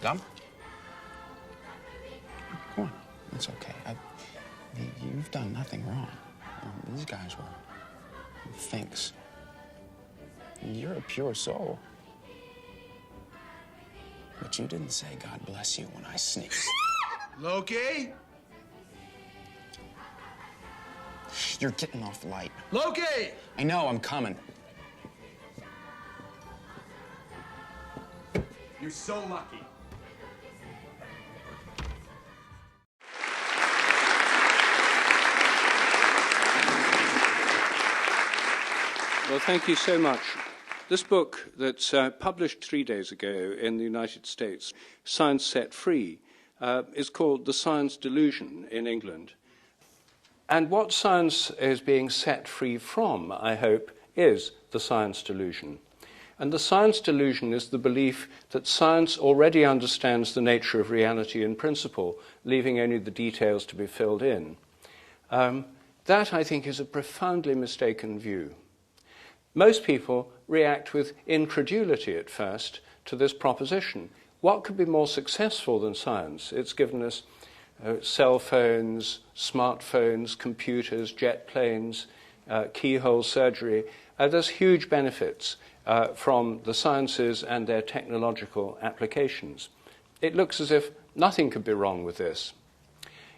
Dumb? Come on. It's okay. You've done nothing wrong. These guys were finks. You're a pure soul. But you didn't say God bless you when I sneezed. Loki? You're getting off light. Loki! I know, I'm coming. You're so lucky. Well, thank you so much. This book that's published 3 days ago in the United States, Science Set Free, is called The Science Delusion in England. And what science is being set free from, I hope, is the science delusion. And the science delusion is the belief that science already understands the nature of reality in principle, leaving only the details to be filled in. That, I think, is a profoundly mistaken view. Most people react with incredulity at first to this proposition. What could be more successful than science? It's given us cell phones, smartphones, computers, jet planes, keyhole surgery. There's huge benefits from the sciences and their technological applications. It looks as if nothing could be wrong with this.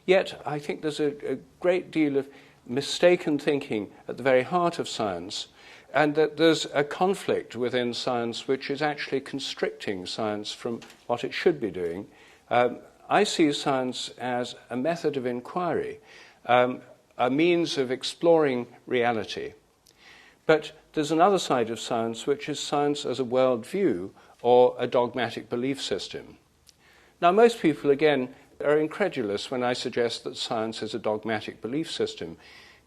Yet, I think there's a great deal of mistaken thinking at the very heart of science, and that there's a conflict within science which is actually constricting science from what it should be doing. I see science as a method of inquiry, a means of exploring reality. But there's another side of science, which is science as a worldview or a dogmatic belief system. Now, most people, again, are incredulous when I suggest that science is a dogmatic belief system,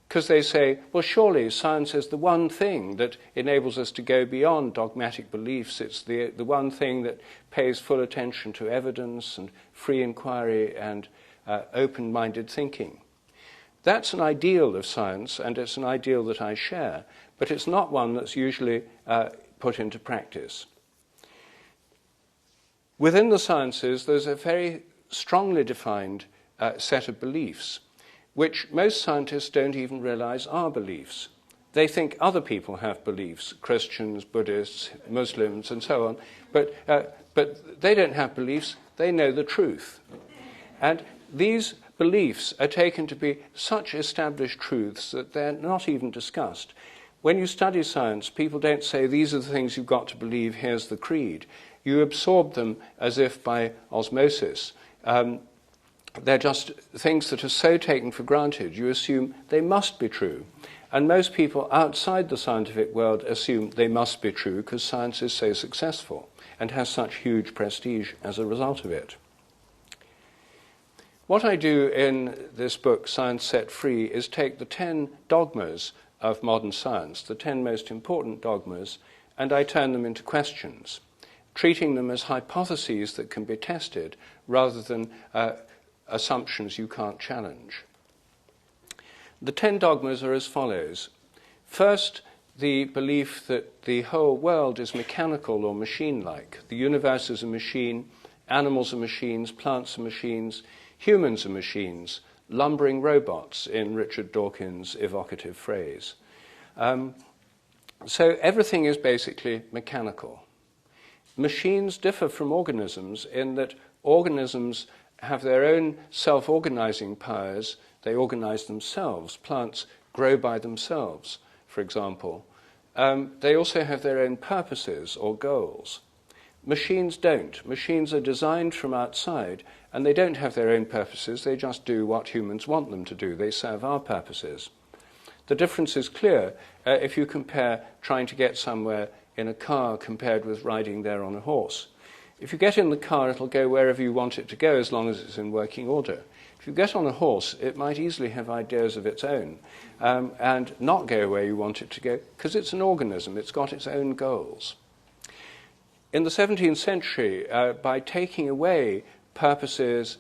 because they say, well, surely science is the one thing that enables us to go beyond dogmatic beliefs. It's the one thing that pays full attention to evidence and free inquiry and open-minded thinking. That's an ideal of science, and it's an ideal that I share, but it's not one that's usually put into practice. Within the sciences, there's a very strongly defined set of beliefs, which most scientists don't even realize are beliefs. They think other people have beliefs, Christians, Buddhists, Muslims, and so on, but they don't have beliefs, they know the truth. And these beliefs are taken to be such established truths that they're not even discussed. When you study science, people don't say, these are the things you've got to believe, here's the creed. You absorb them as if by osmosis. They're just things that are so taken for granted, you assume they must be true. And most people outside the scientific world assume they must be true because science is so successful and has such huge prestige as a result of it. What I do in this book, Science Set Free, is take the 10 dogmas of modern science, the 10 most important dogmas, and I turn them into questions, treating them as hypotheses that can be tested rather than assumptions you can't challenge. The 10 dogmas are as follows. First, the belief that the whole world is mechanical or machine-like. The universe is a machine, animals are machines, plants are machines, humans are machines, lumbering robots, in Richard Dawkins' evocative phrase. So everything is basically mechanical. Machines differ from organisms in that organisms have their own self-organizing powers. They organize themselves. Plants grow by themselves, for example. They also have their own purposes or goals. Machines don't. Machines are designed from outside, and they don't have their own purposes. They just do what humans want them to do. They serve our purposes. The difference is clear if you compare trying to get somewhere in a car compared with riding there on a horse. If you get in the car, it'll go wherever you want it to go as long as it's in working order. If you get on a horse, it might easily have ideas of its own and not go where you want it to go because it's an organism. It's got its own goals. In the 17th century, by taking away purposes,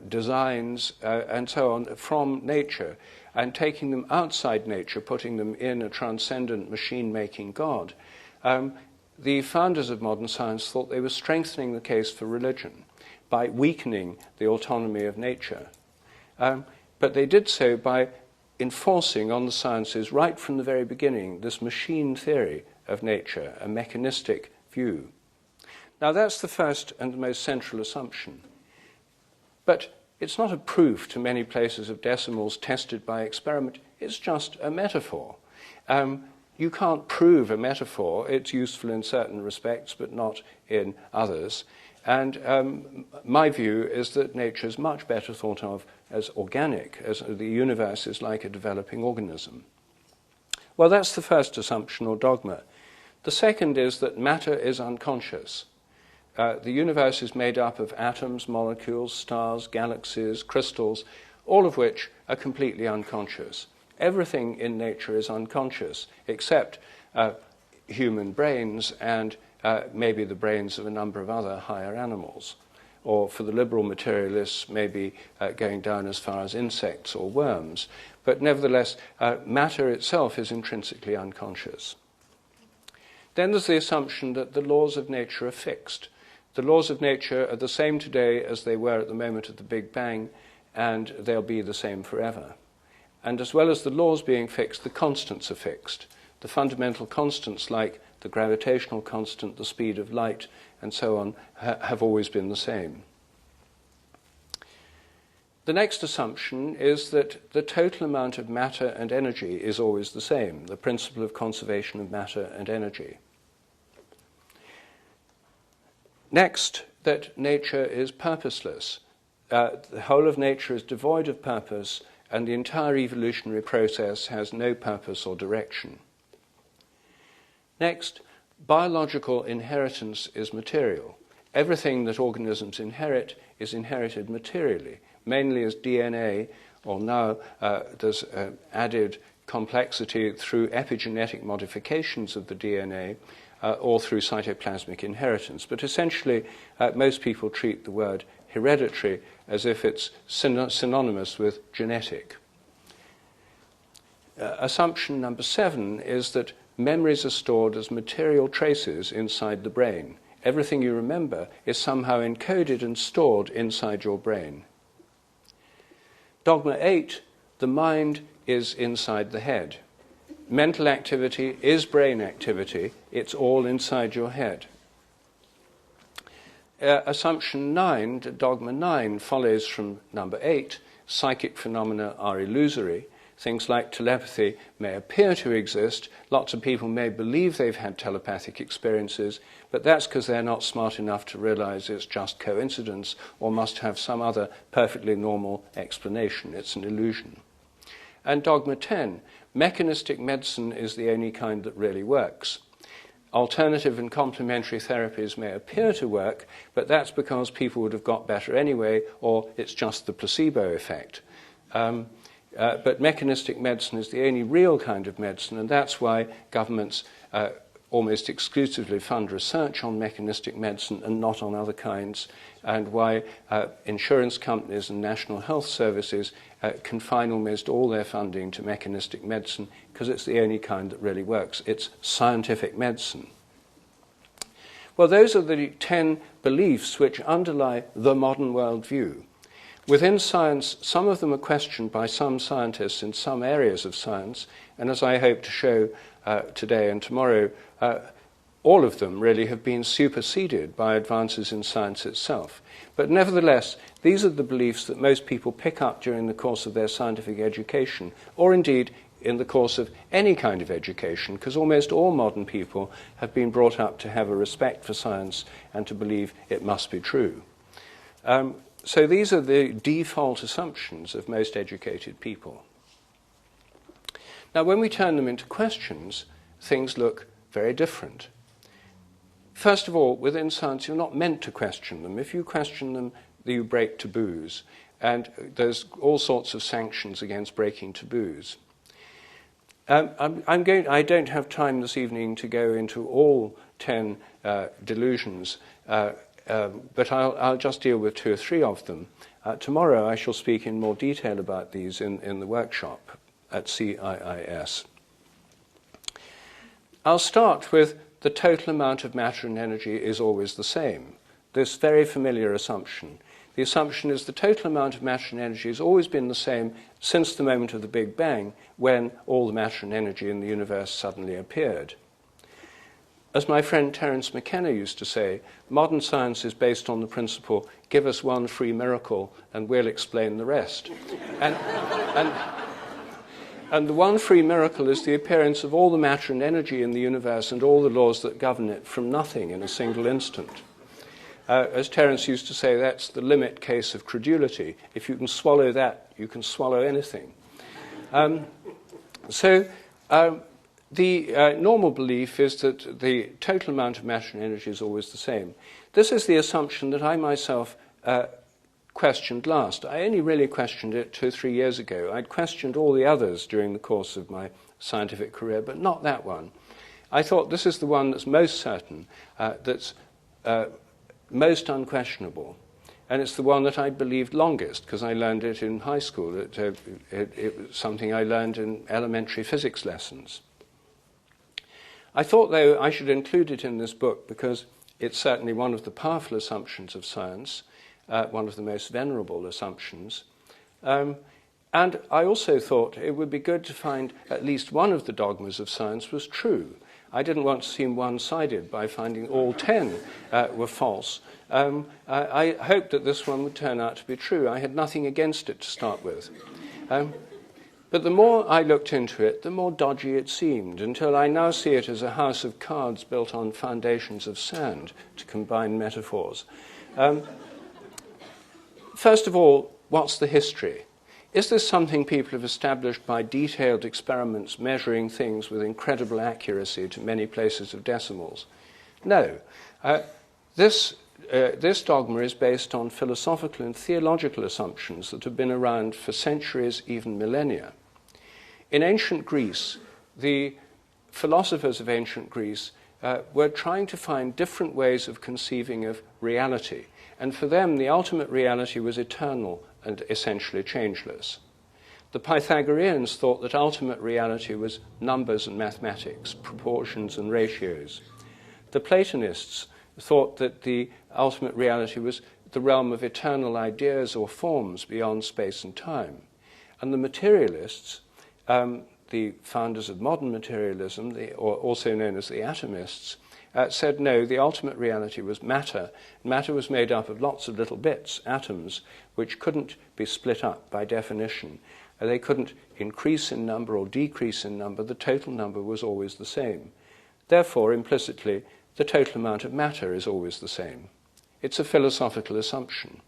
designs, and so on from nature and taking them outside nature, putting them in a transcendent machine-making God, the founders of modern science thought they were strengthening the case for religion by weakening the autonomy of nature. But they did so by enforcing on the sciences right from the very beginning this machine theory of nature, a mechanistic view. Now that's the first and the most central assumption. But it's not a proof to many places of decimals tested by experiment, it's just a metaphor. You can't prove a metaphor. It's useful in certain respects, but not in others. And my view is that nature is much better thought of as organic, as the universe is like a developing organism. Well, that's the first assumption or dogma. The second is that matter is unconscious. The universe is made up of atoms, molecules, stars, galaxies, crystals, all of which are completely unconscious. Everything in nature is unconscious, except human brains and maybe the brains of a number of other higher animals. Or for the liberal materialists, maybe going down as far as insects or worms. But nevertheless, matter itself is intrinsically unconscious. Then there's the assumption that the laws of nature are fixed. The laws of nature are the same today as they were at the moment of the Big Bang, and they'll be the same forever. And as well as the laws being fixed, the constants are fixed. The fundamental constants like the gravitational constant, the speed of light, and so on, have always been the same. The next assumption is that the total amount of matter and energy is always the same, the principle of conservation of matter and energy. Next, that nature is purposeless. The whole of nature is devoid of purpose, and the entire evolutionary process has no purpose or direction. Next, biological inheritance is material. Everything that organisms inherit is inherited materially, mainly as DNA, or now there's added complexity through epigenetic modifications of the DNA, or through cytoplasmic inheritance. But essentially, most people treat the word hereditary as if it's synonymous with genetic. Assumption number 7 is that memories are stored as material traces inside the brain. Everything you remember is somehow encoded and stored inside your brain. Dogma 8, the mind is inside the head. Mental activity is brain activity. It's all inside your head. Assumption 9, dogma 9, follows from number 8. Psychic phenomena are illusory. Things like telepathy may appear to exist. Lots of people may believe they've had telepathic experiences, but that's because they're not smart enough to realize it's just coincidence or must have some other perfectly normal explanation. It's an illusion. And dogma 10, mechanistic medicine is the only kind that really works. Alternative and complementary therapies may appear to work, but that's because people would have got better anyway, or it's just the placebo effect. But mechanistic medicine is the only real kind of medicine, and that's why governments almost exclusively fund research on mechanistic medicine and not on other kinds, and why insurance companies and national health services confine almost all their funding to mechanistic medicine, because it's the only kind that really works. It's scientific medicine. Well, those are the 10 beliefs which underlie the modern worldview. Within science, some of them are questioned by some scientists in some areas of science, and as I hope to show today and tomorrow, all of them really have been superseded by advances in science itself. But nevertheless, these are the beliefs that most people pick up during the course of their scientific education, or indeed in the course of any kind of education, because almost all modern people have been brought up to have a respect for science and to believe it must be true. So these are the default assumptions of most educated people. Now, when we turn them into questions, things look very different. First of all, within science, you're not meant to question them. If you question them, you break taboos, and there's all sorts of sanctions against breaking taboos. I don't have time this evening to go into all 10 delusions, but I'll just deal with 2 or 3 of them. Tomorrow I shall speak in more detail about these in the workshop at CIIS. I'll start with the total amount of matter and energy is always the same. This very familiar assumption. The assumption is the total amount of matter and energy has always been the same since the moment of the Big Bang, when all the matter and energy in the universe suddenly appeared. As my friend Terence McKenna used to say, modern science is based on the principle, give us one free miracle and we'll explain the rest. And the one free miracle is the appearance of all the matter and energy in the universe and all the laws that govern it from nothing in a single instant. As Terence used to say, that's the limit case of credulity. If you can swallow that, you can swallow anything. The normal belief is that the total amount of matter and energy is always the same. This is the assumption that I myself questioned last. I only really questioned it 2 or 3 years ago. I'd questioned all the others during the course of my scientific career, but not that one. I thought this is the one that's most certain, that's most unquestionable. And it's the one that I believed longest, because I learned it in high school. It was something I learned in elementary physics lessons. I thought, though, I should include it in this book because it's certainly one of the powerful assumptions of science, one of the most venerable assumptions. And I also thought it would be good to find at least one of the dogmas of science was true. I didn't want to seem one-sided by finding all 10 were false. I hoped that this one would turn out to be true. I had nothing against it to start with. But the more I looked into it, the more dodgy it seemed, until I now see it as a house of cards built on foundations of sand, to combine metaphors. First of all, what's the history? Is this something people have established by detailed experiments measuring things with incredible accuracy to many places of decimals? No. This dogma is based on philosophical and theological assumptions that have been around for centuries, even millennia. In ancient Greece, the philosophers of ancient Greece were trying to find different ways of conceiving of reality. And for them, the ultimate reality was eternal and essentially changeless. The Pythagoreans thought that ultimate reality was numbers and mathematics, proportions and ratios. The Platonists thought that the ultimate reality was the realm of eternal ideas or forms beyond space and time. And the materialists, the founders of modern materialism, or also known as the atomists, said no, the ultimate reality was matter. Matter was made up of lots of little bits, atoms, which couldn't be split up by definition. They couldn't increase in number or decrease in number. The total number was always the same. Therefore, implicitly, the total amount of matter is always the same. It's a philosophical assumption.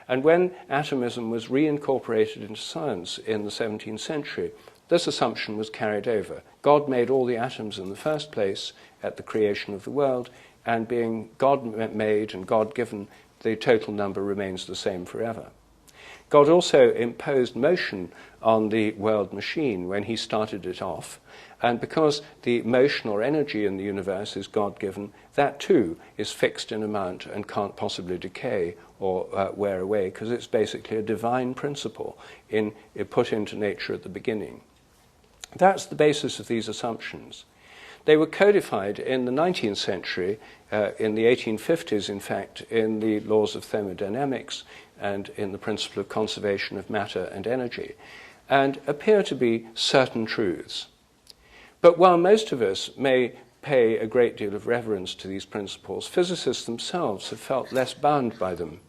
And when atomism was reincorporated into science in the 17th century, this assumption was carried over. God made all the atoms in the first place at the creation of the world, and being God-made and God-given, the total number remains the same forever. God also imposed motion on the world machine when he started it off, and because the motion or energy in the universe is God-given, that too is fixed in amount and can't possibly decay or wear away, because it's basically a divine principle put into nature at the beginning. That's the basis of these assumptions. They were codified in the 19th century, in the 1850s, in fact, in the laws of thermodynamics and in the principle of conservation of matter and energy, and appear to be certain truths. But while most of us may pay a great deal of reverence to these principles, physicists themselves have felt less bound by them.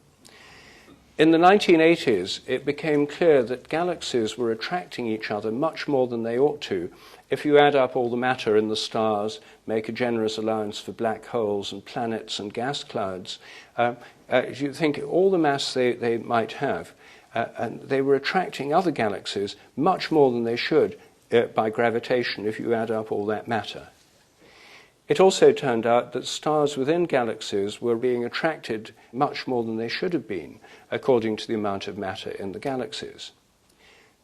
In the 1980s, it became clear that galaxies were attracting each other much more than they ought to if you add up all the matter in the stars, make a generous allowance for black holes and planets and gas clouds. You think all the mass they might have, and they were attracting other galaxies much more than they should by gravitation if you add up all that matter. It also turned out that stars within galaxies were being attracted much more than they should have been, according to the amount of matter in the galaxies.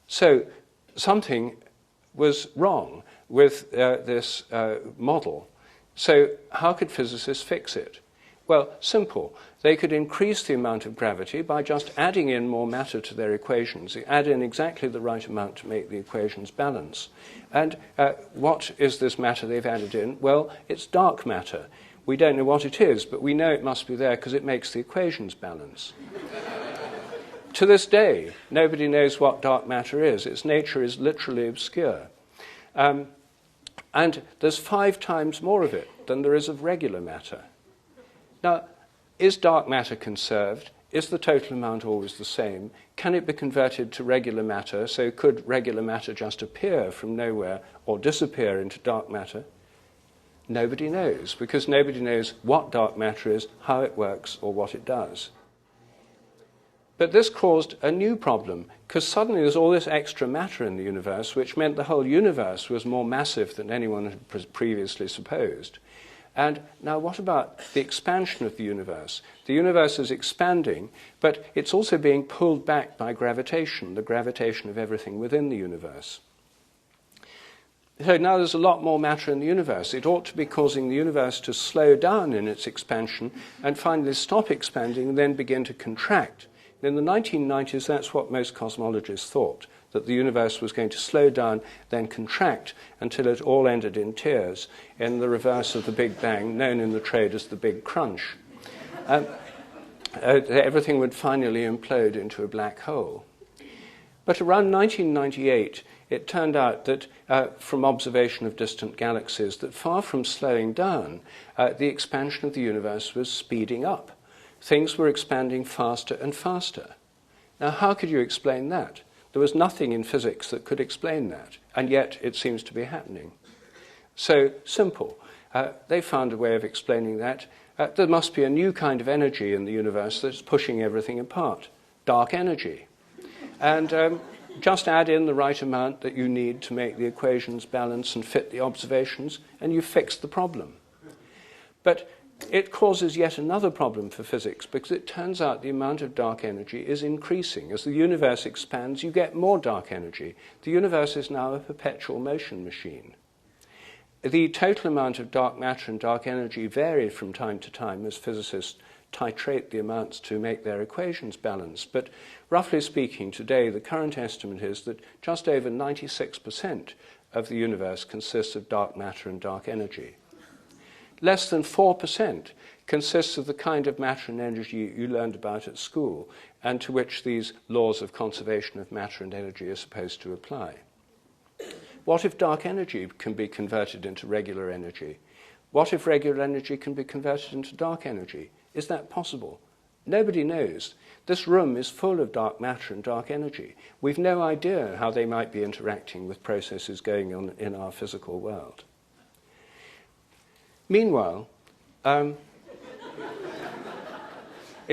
So something was wrong with this model. So how could physicists fix it? Well, simple. They could increase the amount of gravity by just adding in more matter to their equations. They add in exactly the right amount to make the equations balance. And what is this matter they've added in? Well, it's dark matter. We don't know what it is, but we know it must be there because it makes the equations balance. To this day, nobody knows what dark matter is. Its nature is literally obscure. And there's 5 times more of it than there is of regular matter. Now, is dark matter conserved? Is the total amount always the same? Can it be converted to regular matter? So could regular matter just appear from nowhere or disappear into dark matter? Nobody knows, because nobody knows what dark matter is, how it works, or what it does. But this caused a new problem, because suddenly there's all this extra matter in the universe, which meant the whole universe was more massive than anyone had previously supposed. And now what about the expansion of the universe? The universe is expanding, but it's also being pulled back by gravitation, the gravitation of everything within the universe. So now there's a lot more matter in the universe. It ought to be causing the universe to slow down in its expansion and finally stop expanding and then begin to contract. In the 1990s, that's what most cosmologists thought, that the universe was going to slow down, then contract, until it all ended in tears, in the reverse of the Big Bang, known in the trade as the Big Crunch. Everything would finally implode into a black hole. But around 1998, it turned out that, from observation of distant galaxies, that far from slowing down, the expansion of the universe was speeding up. Things were expanding faster and faster. Now, how could you explain that? There was nothing in physics that could explain that, and yet it seems to be happening. So, simple. They found a way of explaining that. There must be a new kind of energy in the universe that's pushing everything apart, dark energy. And just add in the right amount that you need to make the equations balance and fit the observations, and you've fixed the problem. But it causes yet another problem for physics, because it turns out the amount of dark energy is increasing. As the universe expands, you get more dark energy. The universe is now a perpetual motion machine. The total amount of dark matter and dark energy varied from time to time as physicists titrate the amounts to make their equations balance. But roughly speaking, today the current estimate is that just over 96% of the universe consists of dark matter and dark energy. Less than 4% consists of the kind of matter and energy you learned about at school, and to which these laws of conservation of matter and energy are supposed to apply. What if dark energy can be converted into regular energy? What if regular energy can be converted into dark energy? Is that possible? Nobody knows. This room is full of dark matter and dark energy. We've no idea how they might be interacting with processes going on in our physical world. Meanwhile, in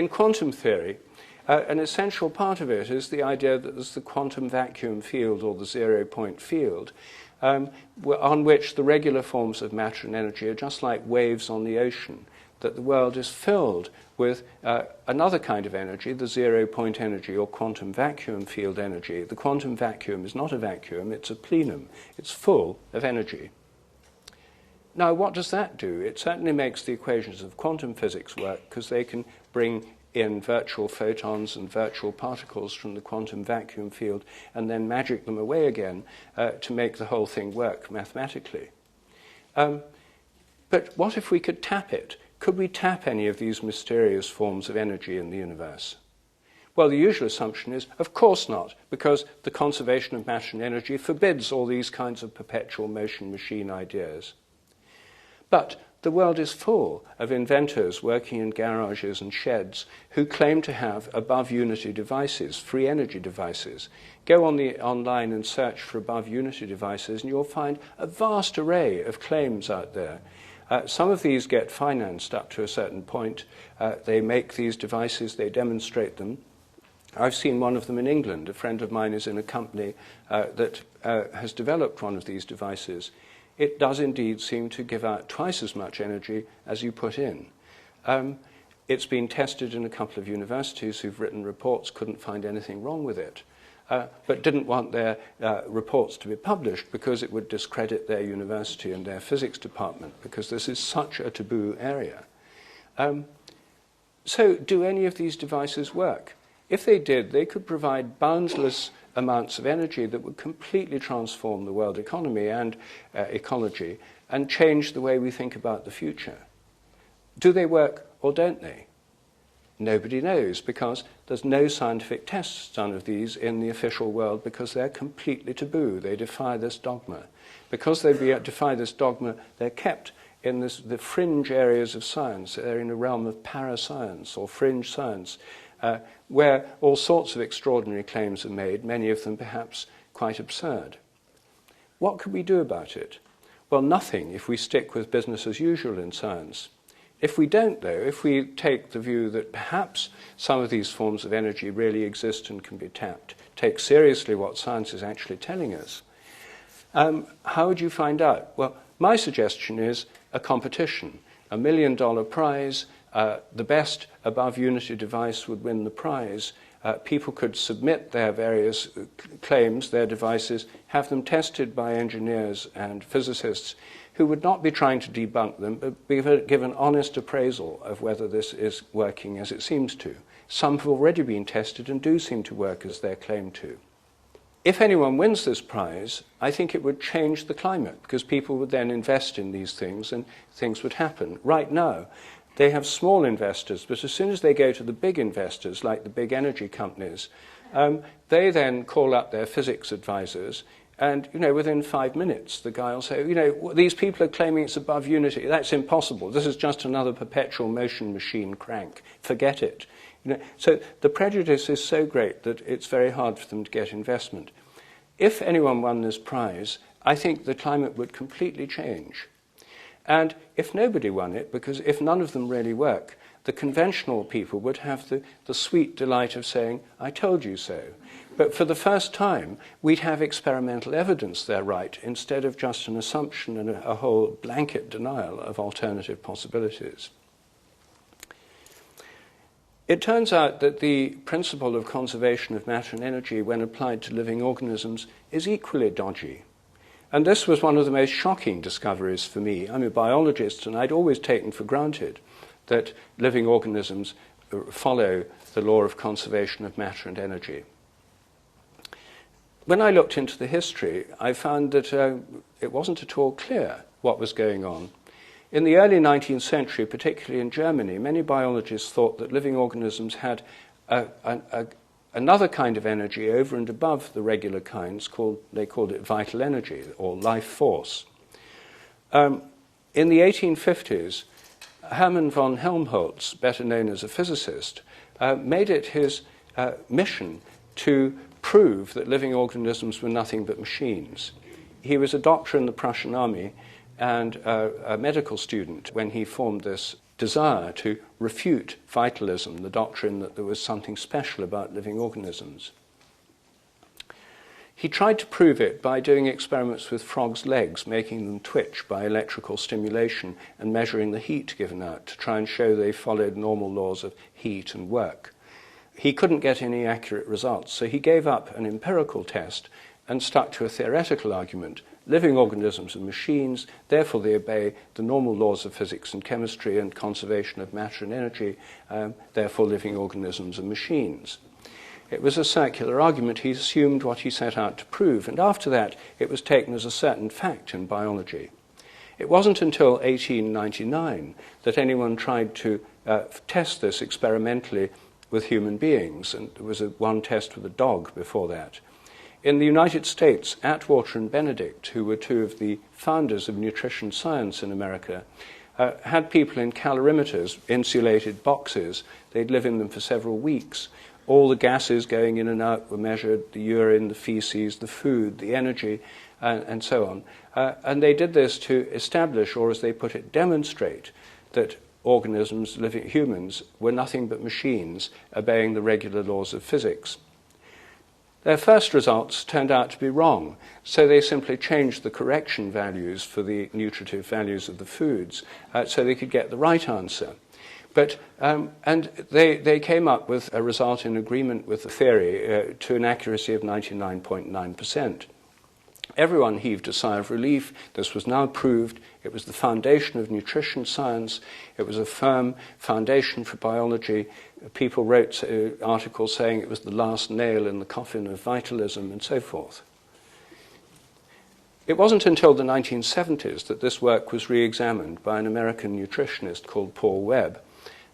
quantum theory, an essential part of it is the idea that there's the quantum vacuum field, or the zero-point field, on which the regular forms of matter and energy are just like waves on the ocean, that the world is filled with another kind of energy, the zero-point energy, or quantum vacuum field energy. The quantum vacuum is not a vacuum, it's a plenum. It's full of energy. Now, what does that do? It certainly makes the equations of quantum physics work, because they can bring in virtual photons and virtual particles from the quantum vacuum field and then magic them away again to make the whole thing work mathematically. But what if we could tap it? Could we tap any of these mysterious forms of energy in the universe? Well, the usual assumption is, of course not, because the conservation of matter and energy forbids all these kinds of perpetual motion machine ideas. But the world is full of inventors working in garages and sheds who claim to have above-unity devices, free energy devices. Go online and search for above-unity devices, and you'll find a vast array of claims out there. Some of these get financed up to a certain point. They make these devices, they demonstrate them. I've seen one of them in England. A friend of mine is in a company that has developed one of these devices. It does indeed seem to give out twice as much energy as you put in. It's been tested in a couple of universities who've written reports, couldn't find anything wrong with it, but didn't want their reports to be published because it would discredit their university and their physics department, because this is such a taboo area. So do any of these devices work? If they did, they could provide boundless amounts of energy that would completely transform the world economy and ecology and change the way we think about the future. Do they work or don't they? Nobody knows, because there's no scientific tests done of these in the official world, because they're completely taboo. They defy this dogma. Because they defy this dogma, they're kept in the fringe areas of science. They're in a realm of parascience or fringe science, where all sorts of extraordinary claims are made, many of them perhaps quite absurd. What could we do about it? Well, nothing if we stick with business as usual in science. If we don't, though, if we take the view that perhaps some of these forms of energy really exist and can be tapped, take seriously what science is actually telling us, how would you find out? Well, my suggestion is a competition, $1 million prize. The best above unity device would win the prize. People could submit their various claims, their devices, have them tested by engineers and physicists who would not be trying to debunk them, but give an honest appraisal of whether this is working as it seems to. Some have already been tested and do seem to work as they're claimed to. If anyone wins this prize, I think it would change the climate, because people would then invest in these things and things would happen. Right now, they have small investors, but as soon as they go to the big investors, like the big energy companies, they then call up their physics advisors, and within 5 minutes, the guy will say, these people are claiming it's above unity. That's impossible. This is just another perpetual motion machine crank. Forget it. So the prejudice is so great that it's very hard for them to get investment. If anyone won this prize, I think the climate would completely change. And if nobody won it, because if none of them really work, the conventional people would have the sweet delight of saying, I told you so. But for the first time, we'd have experimental evidence they're right, instead of just an assumption and a whole blanket denial of alternative possibilities. It turns out that the principle of conservation of matter and energy, when applied to living organisms, is equally dodgy. And this was one of the most shocking discoveries for me. I'm a biologist, and I'd always taken for granted that living organisms follow the law of conservation of matter and energy. When I looked into the history, I found that it wasn't at all clear what was going on. In the early 19th century, particularly in Germany, many biologists thought that living organisms had another kind of energy over and above the regular kinds, they called it vital energy or life force. In the 1850s, Hermann von Helmholtz, better known as a physicist, made it his mission to prove that living organisms were nothing but machines. He was a doctor in the Prussian army and a medical student when he formed this desire to refute vitalism, the doctrine that there was something special about living organisms. He tried to prove it by doing experiments with frogs' legs, making them twitch by electrical stimulation and measuring the heat given out to try and show they followed normal laws of heat and work. He couldn't get any accurate results, so he gave up an empirical test and stuck to a theoretical argument. Living organisms are machines, therefore they obey the normal laws of physics and chemistry and conservation of matter and energy, therefore living organisms are machines. It was a circular argument. He assumed what he set out to prove, and after that it was taken as a certain fact in biology. It wasn't until 1899 that anyone tried to test this experimentally with human beings, and there was one test with a dog before that. In the United States, Atwater and Benedict, who were two of the founders of nutrition science in America, had people in calorimeters, insulated boxes. They'd live in them for several weeks. All the gases going in and out were measured, the urine, the feces, the food, the energy, and so on. And they did this to establish, or as they put it, demonstrate, that organisms, living humans, were nothing but machines obeying the regular laws of physics. Their first results turned out to be wrong, so they simply changed the correction values for the nutritive values of the foods so they could get the right answer. But and they came up with a result in agreement with the theory to an accuracy of 99.9%. Everyone heaved a sigh of relief. This was now proved. It was the foundation of nutrition science. It was a firm foundation for biology. People wrote articles saying it was the last nail in the coffin of vitalism and so forth. It wasn't until the 1970s that this work was re-examined by an American nutritionist called Paul Webb,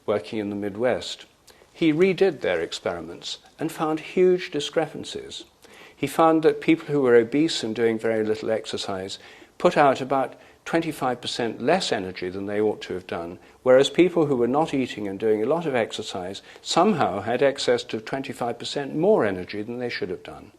working in the Midwest. He redid their experiments and found huge discrepancies. He found that people who were obese and doing very little exercise put out about 25% less energy than they ought to have done, whereas people who were not eating and doing a lot of exercise somehow had access to 25% more energy than they should have done.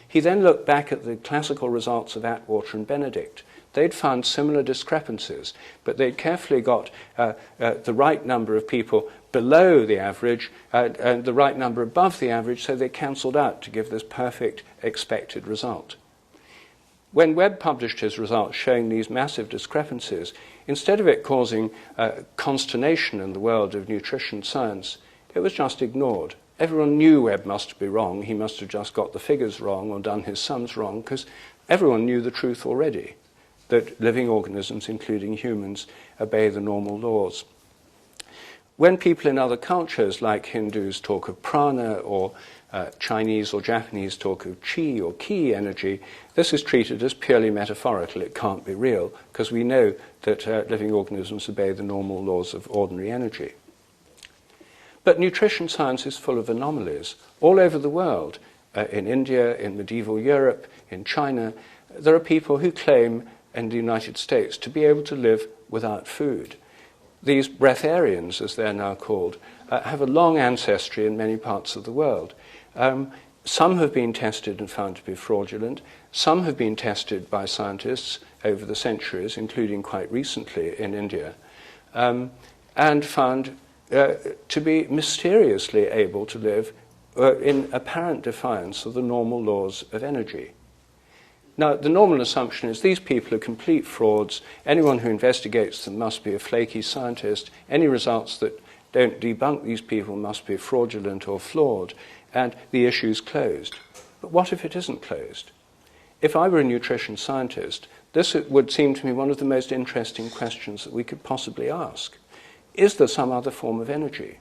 He then looked back at the classical results of Atwater and Benedict. They'd found similar discrepancies, but they'd carefully got the right number of people below the average and the right number above the average, so they cancelled out to give this perfect expected result. When Webb published his results showing these massive discrepancies, instead of it causing consternation in the world of nutrition science, it was just ignored. Everyone knew Webb must be wrong. He must have just got the figures wrong or done his sums wrong, because everyone knew the truth already, that living organisms, including humans, obey the normal laws. When people in other cultures, like Hindus, talk of prana, or Chinese or Japanese talk of chi or ki energy, this is treated as purely metaphorical. It can't be real, because we know that living organisms obey the normal laws of ordinary energy. But nutrition science is full of anomalies. All over the world, in India, in medieval Europe, in China, there are people who claim, in the United States, to be able to live without food. These breatharians, as they're now called, have a long ancestry in many parts of the world. Some have been tested and found to be fraudulent. Some have been tested by scientists over the centuries, including quite recently in India, and found to be mysteriously able to live in apparent defiance of the normal laws of energy. Now, the normal assumption is these people are complete frauds. Anyone who investigates them must be a flaky scientist. Any results that don't debunk these people must be fraudulent or flawed, and the issue's closed. But what if it isn't closed? If I were a nutrition scientist, this would seem to me one of the most interesting questions that we could possibly ask. Is there some other form of energy?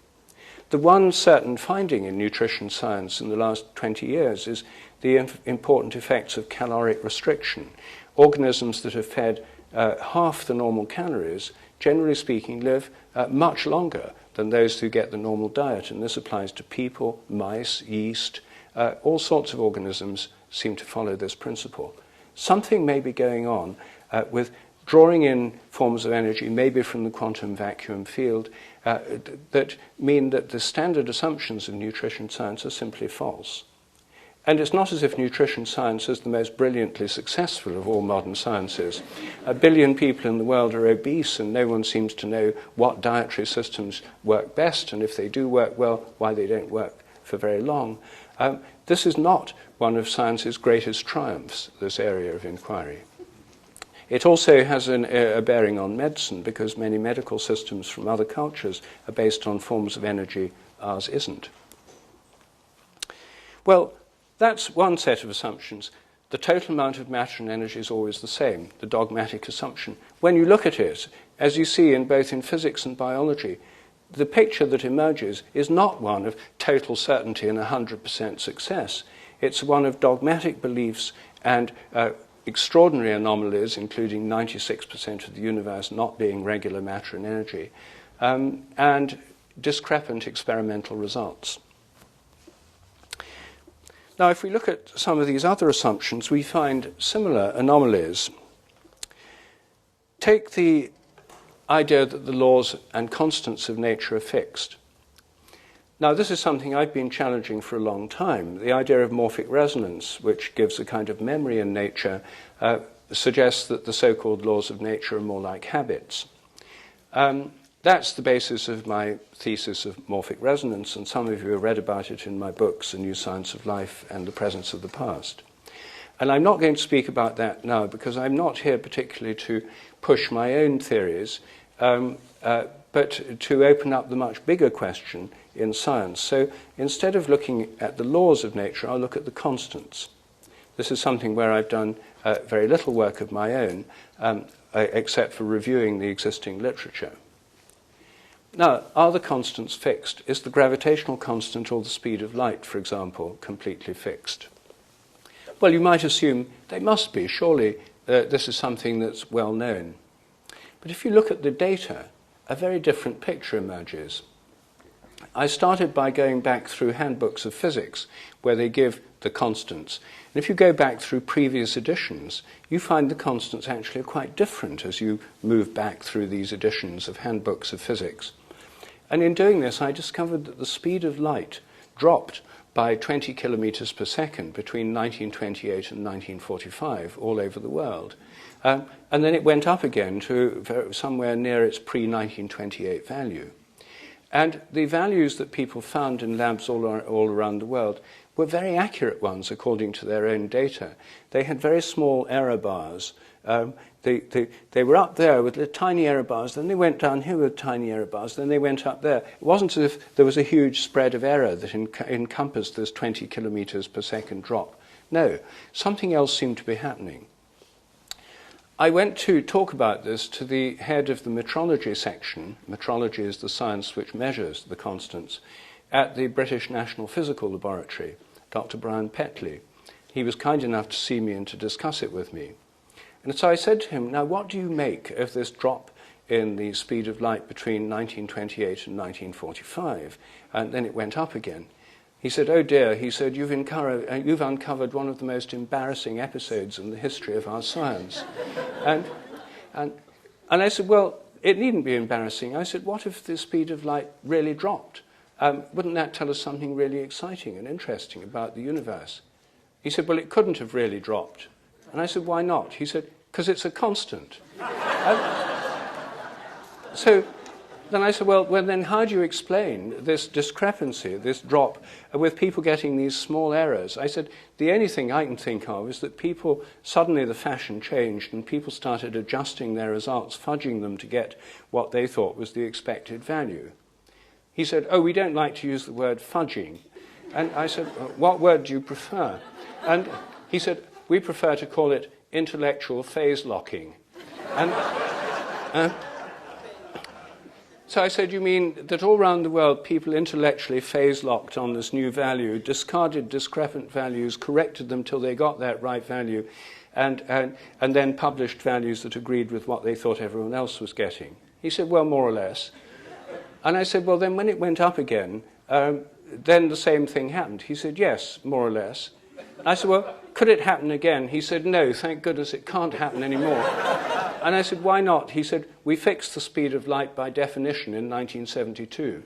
The one certain finding in nutrition science in the last 20 years is the important effects of caloric restriction. Organisms that are fed half the normal calories, generally speaking, live much longer than those who get the normal diet, and this applies to people, mice, yeast, all sorts of organisms seem to follow this principle. Something may be going on with drawing in forms of energy, maybe from the quantum vacuum field, that mean that the standard assumptions of nutrition science are simply false. And it's not as if nutrition science is the most brilliantly successful of all modern sciences. 1 billion people in the world are obese, and no one seems to know what dietary systems work best, and if they do work well, why they don't work for very long. This is not one of science's greatest triumphs, this area of inquiry. It also has a bearing on medicine, because many medical systems from other cultures are based on forms of energy ours isn't. Well, that's one set of assumptions. The total amount of matter and energy is always the same, the dogmatic assumption. When you look at it, as you see in both in physics and biology, the picture that emerges is not one of total certainty and 100% success. It's one of dogmatic beliefs and extraordinary anomalies, including 96% of the universe not being regular matter and energy, and discrepant experimental results. Now, if we look at some of these other assumptions, we find similar anomalies. Take the idea that the laws and constants of nature are fixed. Now, this is something I've been challenging for a long time. The idea of morphic resonance, which gives a kind of memory in nature, suggests that the so-called laws of nature are more like habits. That's the basis of my thesis of morphic resonance, and some of you have read about it in my books, The New Science of Life and The Presence of the Past. And I'm not going to speak about that now, because I'm not here particularly to push my own theories, but to open up the much bigger question in science. So instead of looking at the laws of nature, I'll look at the constants. This is something where I've done very little work of my own, except for reviewing the existing literature. Now, are the constants fixed? Is the gravitational constant or the speed of light, for example, completely fixed? Well, you might assume they must be. Surely this is something that's well known. But if you look at the data, a very different picture emerges. I started by going back through handbooks of physics, where they give the constants. And if you go back through previous editions, you find the constants actually are quite different as you move back through these editions of handbooks of physics. And in doing this, I discovered that the speed of light dropped by 20 kilometers per second between 1928 and 1945 all over the world. And then it went up again to somewhere near its pre-1928 value. And the values that people found in labs all around the world were very accurate ones according to their own data. They had very small error bars. They were up there with the tiny error bars, then they went down here with tiny error bars, then they went up there. It wasn't as if there was a huge spread of error that encompassed this 20 kilometers per second drop. No, something else seemed to be happening. I went to talk about this to the head of the metrology section. Metrology is the science which measures the constants, at the British National Physical Laboratory, Dr. Brian Petley. He was kind enough to see me and to discuss it with me. And so I said to him, now what do you make of this drop in the speed of light between 1928 and 1945? And then it went up again. He said, oh dear, he said, you've uncovered one of the most embarrassing episodes in the history of our science. And I said, well, it needn't be embarrassing. I said, what if the speed of light really dropped? Wouldn't that tell us something really exciting and interesting about the universe? He said, well, it couldn't have really dropped. And I said, why not? He said, because it's a constant. So then I said, well, then how do you explain this discrepancy, this drop, with people getting these small errors? I said, the only thing I can think of is that suddenly the fashion changed and people started adjusting their results, fudging them to get what they thought was the expected value. He said, oh, we don't like to use the word fudging. And I said, what word do you prefer? And he said, we prefer to call it intellectual phase locking. And so I said, you mean that all around the world people intellectually phase-locked on this new value, discarded discrepant values, corrected them till they got that right value, and then published values that agreed with what they thought everyone else was getting? He said, well, more or less. And I said, well, then when it went up again, then the same thing happened. He said, yes, more or less. I said, well, could it happen again? He said, no, thank goodness it can't happen anymore. And I said, why not? He said, we fixed the speed of light by definition in 1972.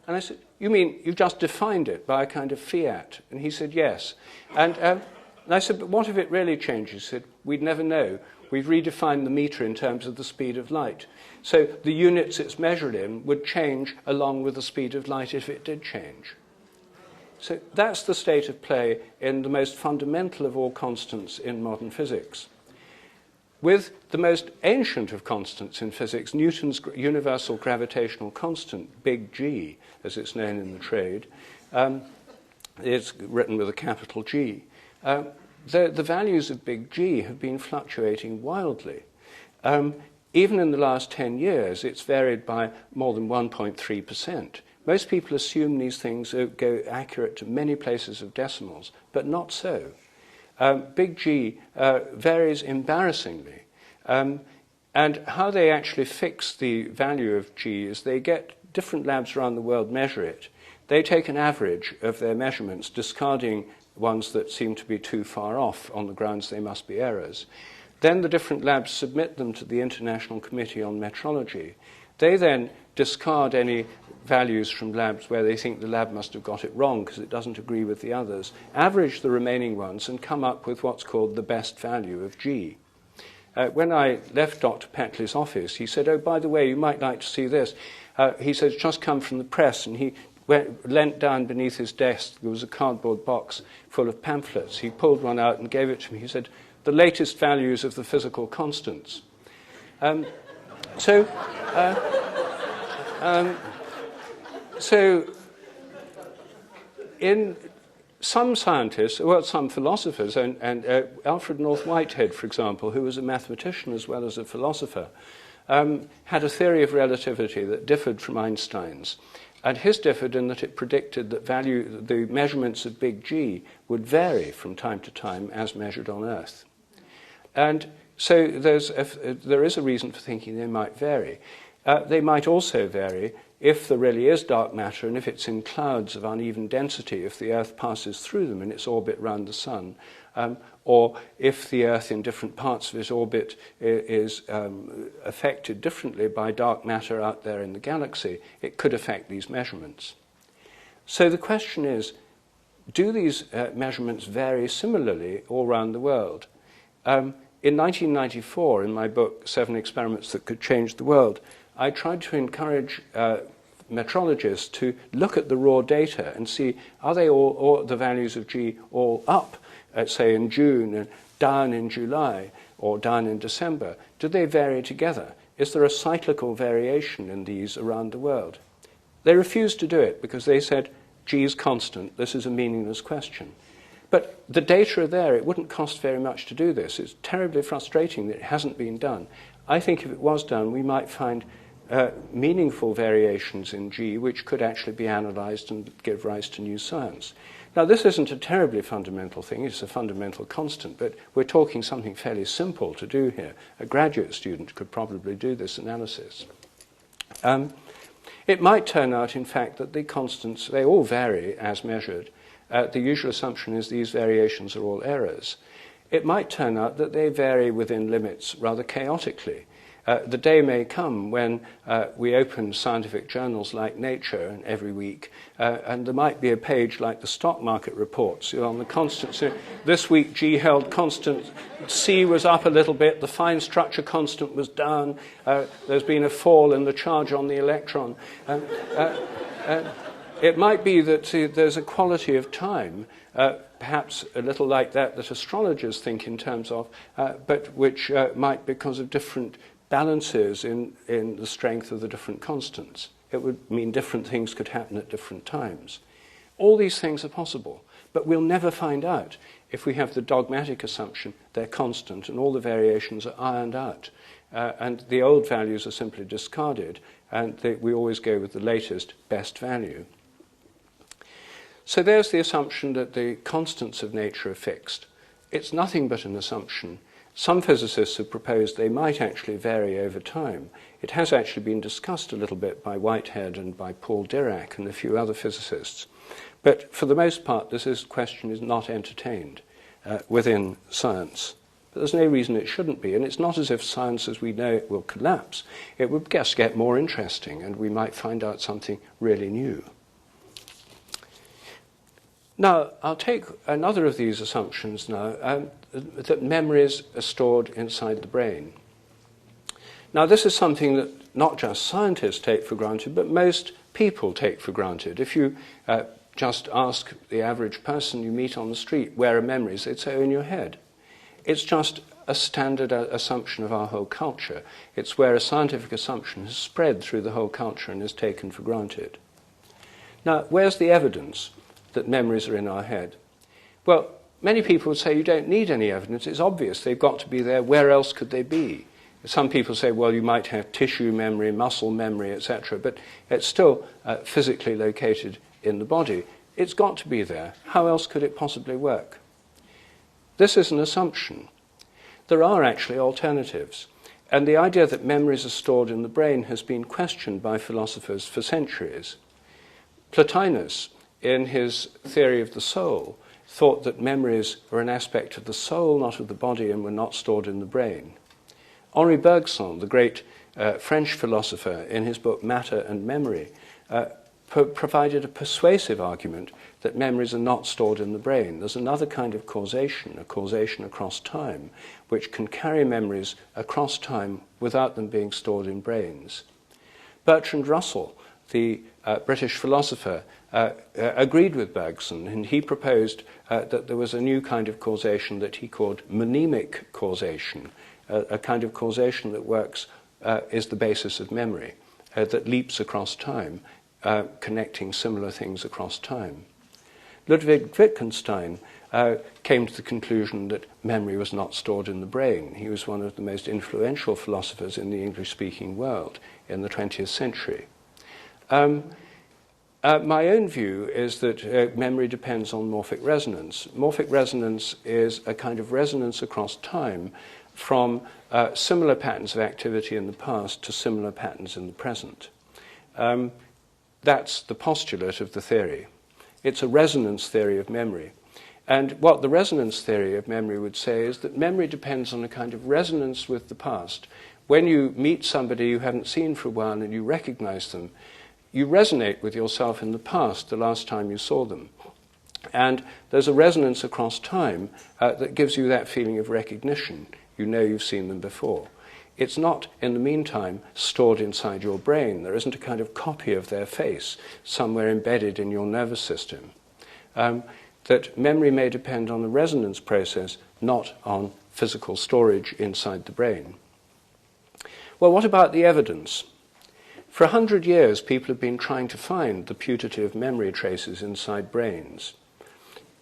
And I said, you mean you just defined it by a kind of fiat? And he said, yes. And I said, but what if it really changes? He said, we'd never know. We've redefined the meter in terms of the speed of light. So the units it's measured in would change along with the speed of light if it did change. So that's the state of play in the most fundamental of all constants in modern physics. With the most ancient of constants in physics, Newton's universal gravitational constant, big G, as it's known in the trade, it's written with a capital G. The values of big G have been fluctuating wildly. Even in the last 10 years, it's varied by more than 1.3%. Most people assume these things go accurate to many places of decimals, but not so. Big G varies embarrassingly. And how they actually fix the value of G is they get different labs around the world measure it. They take an average of their measurements, discarding ones that seem to be too far off on the grounds they must be errors. Then the different labs submit them to the International Committee on Metrology. They then discard any values from labs where they think the lab must have got it wrong because it doesn't agree with the others, average the remaining ones and come up with what's called the best value of G. When I left Dr. Petley's office, he said, oh, by the way, you might like to see this. He said, it's just come from the press, and he leant down beneath his desk. There was a cardboard box full of pamphlets. He pulled one out and gave it to me. He said, the latest values of the physical constants. So some scientists, well, some philosophers, and Alfred North Whitehead, for example, who was a mathematician as well as a philosopher, had a theory of relativity that differed from Einstein's. And his differed in that it predicted that the measurements of big G would vary from time to time as measured on Earth. And so there is a reason for thinking they might vary. They might also vary if there really is dark matter and if it's in clouds of uneven density, if the Earth passes through them in its orbit round the Sun, or if the Earth in different parts of its orbit is affected differently by dark matter out there in the galaxy, it could affect these measurements. So the question is, do these measurements vary similarly all around the world? In 1994, in my book, 7 Experiments That Could Change the World, I tried to encourage metrologists to look at the raw data and see, are they all the values of G all up, say in June, and down in July, or down in December? Do they vary together? Is there a cyclical variation in these around the world? They refused to do it because they said, G is constant, this is a meaningless question. But the data are there. It wouldn't cost very much to do this. It's terribly frustrating that it hasn't been done. I think if it was done, we might find meaningful variations in G which could actually be analysed and give rise to new science. Now, this isn't a terribly fundamental thing. It's a fundamental constant, but we're talking something fairly simple to do here. A graduate student could probably do this analysis. It might turn out, in fact, that the constants, they all vary as measured. The usual assumption is these variations are all errors. It might turn out that they vary within limits rather chaotically. The day may come when we open scientific journals like Nature every week, and there might be a page like the stock market reports on the constants. This week G held constant, C was up a little bit, the fine structure constant was down, there's been a fall in the charge on the electron. It might be that there's a quality of time, perhaps a little like that astrologers think in terms of, but which might, because of different balances in the strength of the different constants. It would mean different things could happen at different times. All these things are possible, but we'll never find out if we have the dogmatic assumption they're constant and all the variations are ironed out, and the old values are simply discarded, and we always go with the latest, best value. So there's the assumption that the constants of nature are fixed. It's nothing but an assumption. Some physicists have proposed they might actually vary over time. It has actually been discussed a little bit by Whitehead and by Paul Dirac and a few other physicists. But for the most part, this question is not entertained within science. But there's no reason it shouldn't be, and it's not as if science as we know it will collapse. It would just get more interesting, and we might find out something really new. Now, I'll take another of these assumptions now, that memories are stored inside the brain. Now, this is something that not just scientists take for granted, but most people take for granted. If you just ask the average person you meet on the street, where are memories? They'd say, oh, in your head. It's just a standard assumption of our whole culture. It's where a scientific assumption has spread through the whole culture and is taken for granted. Now, where's the evidence that memories are in our head? Well, many people would say you don't need any evidence. It's obvious. They've got to be there. Where else could they be? Some people say, well, you might have tissue memory, muscle memory, etc., but it's still physically located in the body. It's got to be there. How else could it possibly work? This is an assumption. There are actually alternatives. And the idea that memories are stored in the brain has been questioned by philosophers for centuries. Plotinus, in his theory of the soul, thought that memories were an aspect of the soul, not of the body, and were not stored in the brain. Henri Bergson, the great French philosopher, in his book Matter and Memory, provided a persuasive argument that memories are not stored in the brain. There's another kind of causation, a causation across time, which can carry memories across time without them being stored in brains. Bertrand Russell, the British philosopher, agreed with Bergson, and he proposed that there was a new kind of causation that he called mnemonic causation, a kind of causation that works, is the basis of memory, that leaps across time, connecting similar things across time. Ludwig Wittgenstein came to the conclusion that memory was not stored in the brain. He was one of the most influential philosophers in the English-speaking world in the 20th century. My own view is that memory depends on morphic resonance. Morphic resonance is a kind of resonance across time from similar patterns of activity in the past to similar patterns in the present. That's the postulate of the theory. It's a resonance theory of memory. And what the resonance theory of memory would say is that memory depends on a kind of resonance with the past. When you meet somebody you haven't seen for a while and you recognize them, you resonate with yourself in the past, the last time you saw them. And there's a resonance across time that gives you that feeling of recognition. You know you've seen them before. It's not, in the meantime, stored inside your brain. There isn't a kind of copy of their face somewhere embedded in your nervous system. That memory may depend on the resonance process, not on physical storage inside the brain. Well, what about the evidence? For 100 years, people have been trying to find the putative memory traces inside brains.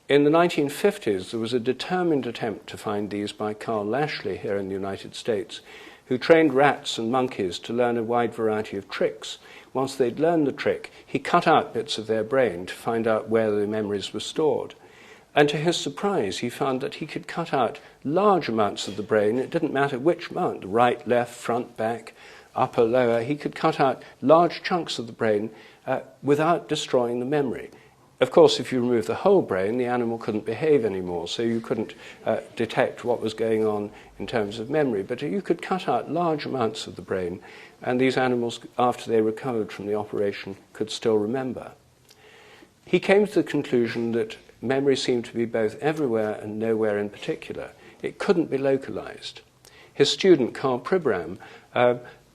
In the 1950s, there was a determined attempt to find these by Carl Lashley here in the United States, who trained rats and monkeys to learn a wide variety of tricks. Once they'd learned the trick, he cut out bits of their brain to find out where the memories were stored. And to his surprise, he found that he could cut out large amounts of the brain. It didn't matter which amount, right, left, front, back, upper, lower. He could cut out large chunks of the brain without destroying the memory. Of course, if you remove the whole brain, the animal couldn't behave anymore, so you couldn't detect what was going on in terms of memory. But you could cut out large amounts of the brain, and these animals, after they recovered from the operation, could still remember. He came to the conclusion that memory seemed to be both everywhere and nowhere in particular. It couldn't be localized. His student, Karl Pribram,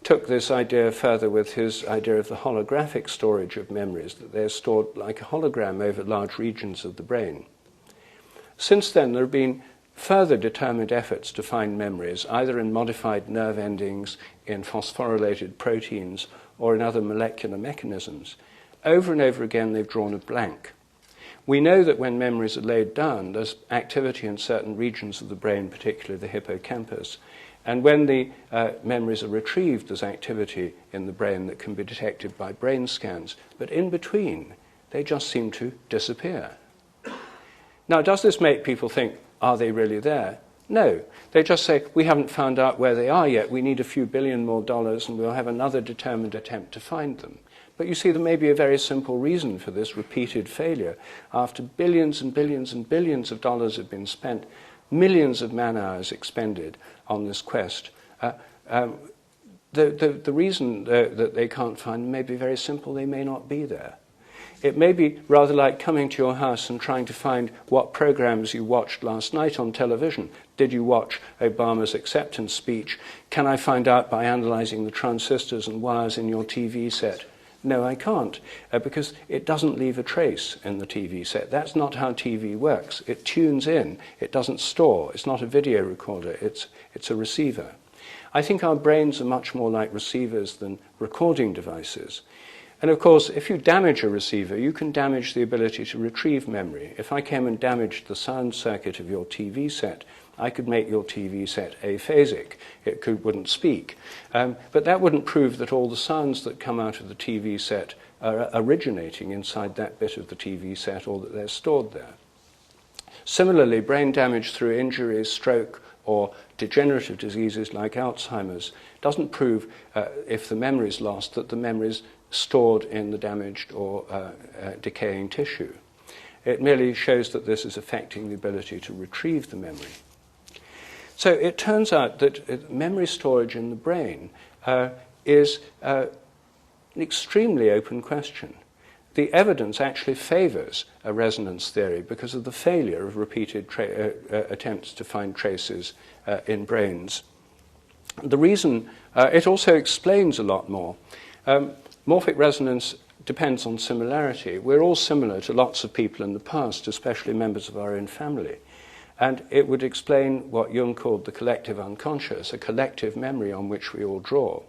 took this idea further with his idea of the holographic storage of memories, that they're stored like a hologram over large regions of the brain. Since then, there have been further determined efforts to find memories, either in modified nerve endings, in phosphorylated proteins, or in other molecular mechanisms. Over and over again, they've drawn a blank. We know that when memories are laid down, there's activity in certain regions of the brain, particularly the hippocampus. And when the memories are retrieved, there's activity in the brain that can be detected by brain scans. But in between, they just seem to disappear. Now, does this make people think, are they really there? No. They just say, we haven't found out where they are yet. We need a few billion more dollars, and we'll have another determined attempt to find them. But you see, there may be a very simple reason for this repeated failure. After billions and billions and billions of dollars have been spent, millions of man-hours expended on this quest, the reason that they can't find them may be very simple. They may not be there. It may be rather like coming to your house and trying to find what programs you watched last night on television. Did you watch Obama's acceptance speech? Can I find out by analyzing the transistors and wires in your TV set? No, I can't, because it doesn't leave a trace in the TV set. That's not how TV works. It tunes in. It doesn't store. It's not a video recorder. It's a receiver. I think our brains are much more like receivers than recording devices. And of course, if you damage a receiver, you can damage the ability to retrieve memory. If I came and damaged the sound circuit of your TV set, I could make your TV set aphasic. It wouldn't speak. But that wouldn't prove that all the sounds that come out of the TV set are originating inside that bit of the TV set, or that they're stored there. Similarly, brain damage through injuries, stroke, or degenerative diseases like Alzheimer's doesn't prove, if the memory is lost, that the memory is stored in the damaged or decaying tissue. It merely shows that this is affecting the ability to retrieve the memory. So it turns out that memory storage in the brain is an extremely open question. The evidence actually favors a resonance theory because of the failure of repeated attempts to find traces in brains. The reason, it also explains a lot more. Morphic resonance depends on similarity. We're all similar to lots of people in the past, especially members of our own family. And it would explain what Jung called the collective unconscious, a collective memory on which we all draw.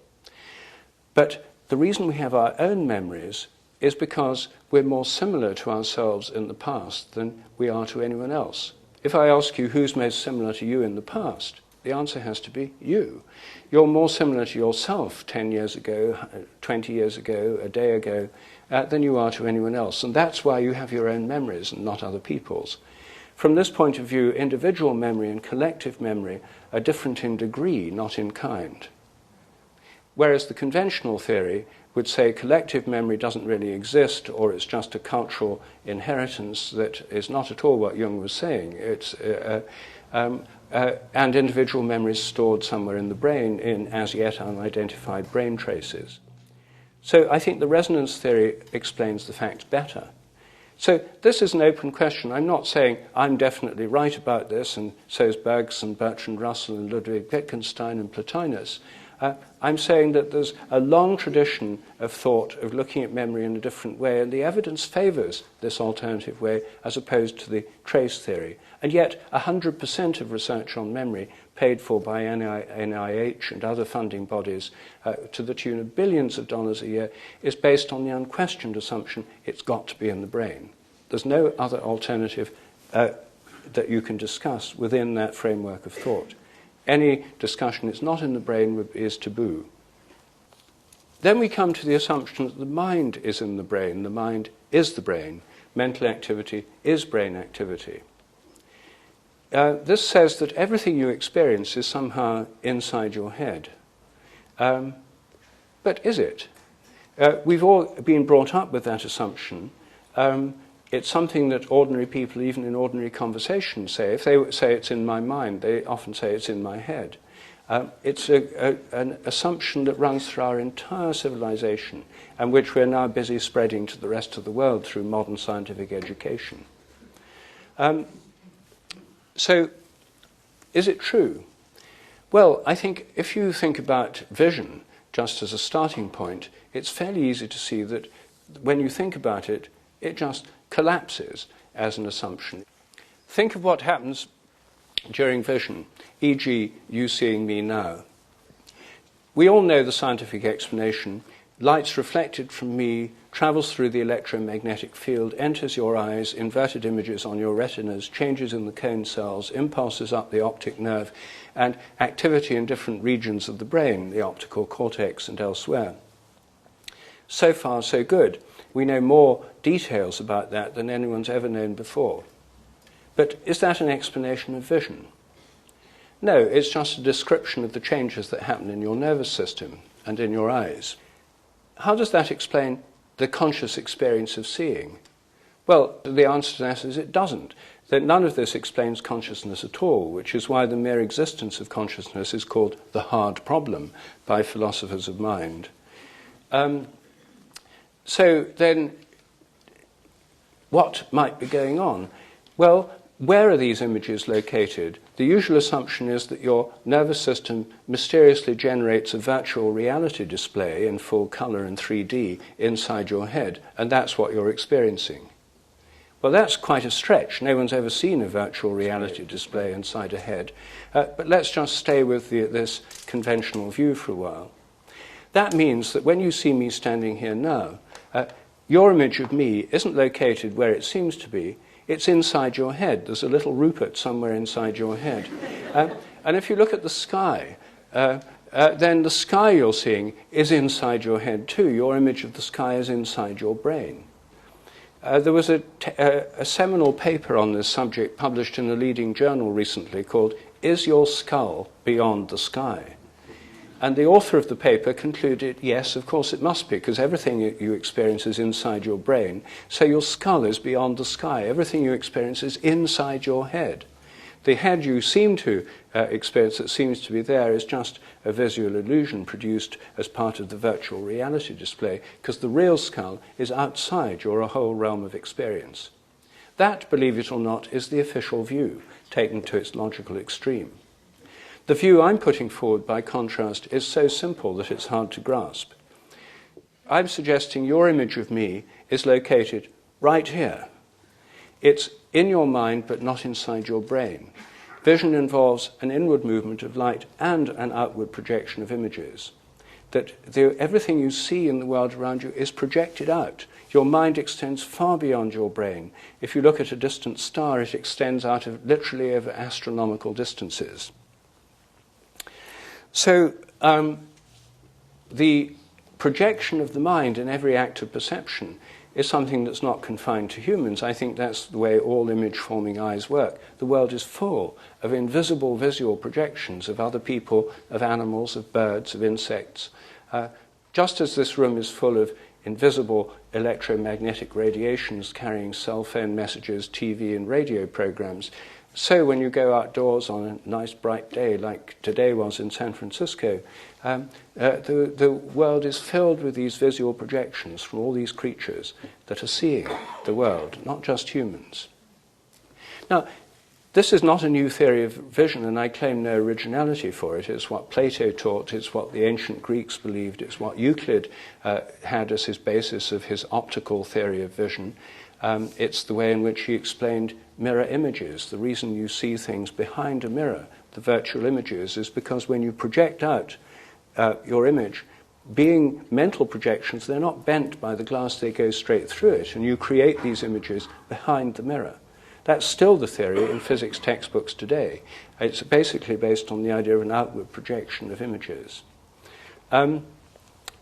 But the reason we have our own memories is because we're more similar to ourselves in the past than we are to anyone else. If I ask you who's most similar to you in the past, the answer has to be you. You're more similar to yourself 10 years ago, 20 years ago, a day ago, than you are to anyone else. And that's why you have your own memories and not other people's. From this point of view, individual memory and collective memory are different in degree, not in kind. Whereas the conventional theory would say collective memory doesn't really exist, or it's just a cultural inheritance that is not at all what Jung was saying. And individual memory is stored somewhere in the brain in as yet unidentified brain traces. So I think the resonance theory explains the facts better. So this is an open question. I'm not saying I'm definitely right about this, and so is Bergson, Bertrand Russell, and Ludwig Wittgenstein, and Plotinus. I'm saying that there's a long tradition of thought of looking at memory in a different way, and the evidence favours this alternative way as opposed to the trace theory. And yet 100% of research on memory, paid for by NIH and other funding bodies to the tune of billions of dollars a year, is based on the unquestioned assumption it's got to be in the brain. There's no other alternative that you can discuss within that framework of thought. Any discussion it's not in the brain is taboo. Then we come to the assumption that the mind is in the brain. The mind is the brain. Mental activity is brain activity. This says that everything you experience is somehow inside your head. But is it? We've all been brought up with that assumption. It's something that ordinary people, even in ordinary conversation, say. If they say it's in my mind, they often say it's in my head. It's an assumption that runs through our entire civilization, and which we're now busy spreading to the rest of the world through modern scientific education. So, is it true? Well, I think if you think about vision just as a starting point, it's fairly easy to see that when you think about it, it just collapses as an assumption. Think of what happens during vision, e.g. you seeing me now. We all know the scientific explanation. Light's reflected from me, travels through the electromagnetic field, enters your eyes, inverted images on your retinas, changes in the cone cells, impulses up the optic nerve, and activity in different regions of the brain, the optical cortex and elsewhere. So far, so good. We know more details about that than anyone's ever known before. But is that an explanation of vision? No, it's just a description of the changes that happen in your nervous system and in your eyes. How does that explain the conscious experience of seeing? Well, the answer to that is it doesn't. That none of this explains consciousness at all, which is why the mere existence of consciousness is called the hard problem by philosophers of mind. So then, what might be going on? Well, where are these images located? The usual assumption is that your nervous system mysteriously generates a virtual reality display in full color and 3D inside your head, and that's what you're experiencing. Well, that's quite a stretch. No one's ever seen a virtual reality display inside a head. But let's just stay with this conventional view for a while. That means that when you see me standing here now, your image of me isn't located where it seems to be. It's inside your head. There's a little Rupert somewhere inside your head. And if you look at the sky, then the sky you're seeing is inside your head too. Your image of the sky is inside your brain. There was a seminal paper on this subject published in a leading journal recently called "Is Your Skull Beyond the Sky?" And the author of the paper concluded, yes, of course it must be, because everything you experience is inside your brain. So your skull is beyond the sky. Everything you experience is inside your head. The head you seem to experience that seems to be there is just a visual illusion produced as part of the virtual reality display, because the real skull is outside your whole realm of experience. That, believe it or not, is the official view, taken to its logical extreme. The view I'm putting forward, by contrast, is so simple that it's hard to grasp. I'm suggesting your image of me is located right here. It's in your mind, but not inside your brain. Vision involves an inward movement of light and an outward projection of images. that everything you see in the world around you is projected out. Your mind extends far beyond your brain. If you look at a distant star, it extends out of literally over astronomical distances. So the projection of the mind in every act of perception is something that's not confined to humans. I think that's the way all image-forming eyes work. The world is full of invisible visual projections of other people, of animals, of birds, of insects. Just as this room is full of invisible electromagnetic radiations carrying cell phone messages, TV and radio programs, so when you go outdoors on a nice bright day like today was in San Francisco, the world is filled with these visual projections from all these creatures that are seeing the world, not just humans. Now, this is not a new theory of vision, and I claim no originality for it. It's what Plato taught, it's what the ancient Greeks believed, it's what Euclid had as his basis of his optical theory of vision. It's the way in which he explained mirror images. The reason you see things behind a mirror, the virtual images, is because when you project out your image, being mental projections, they're not bent by the glass, they go straight through it, and you create these images behind the mirror. That's still the theory in physics textbooks today. It's basically based on the idea of an outward projection of images.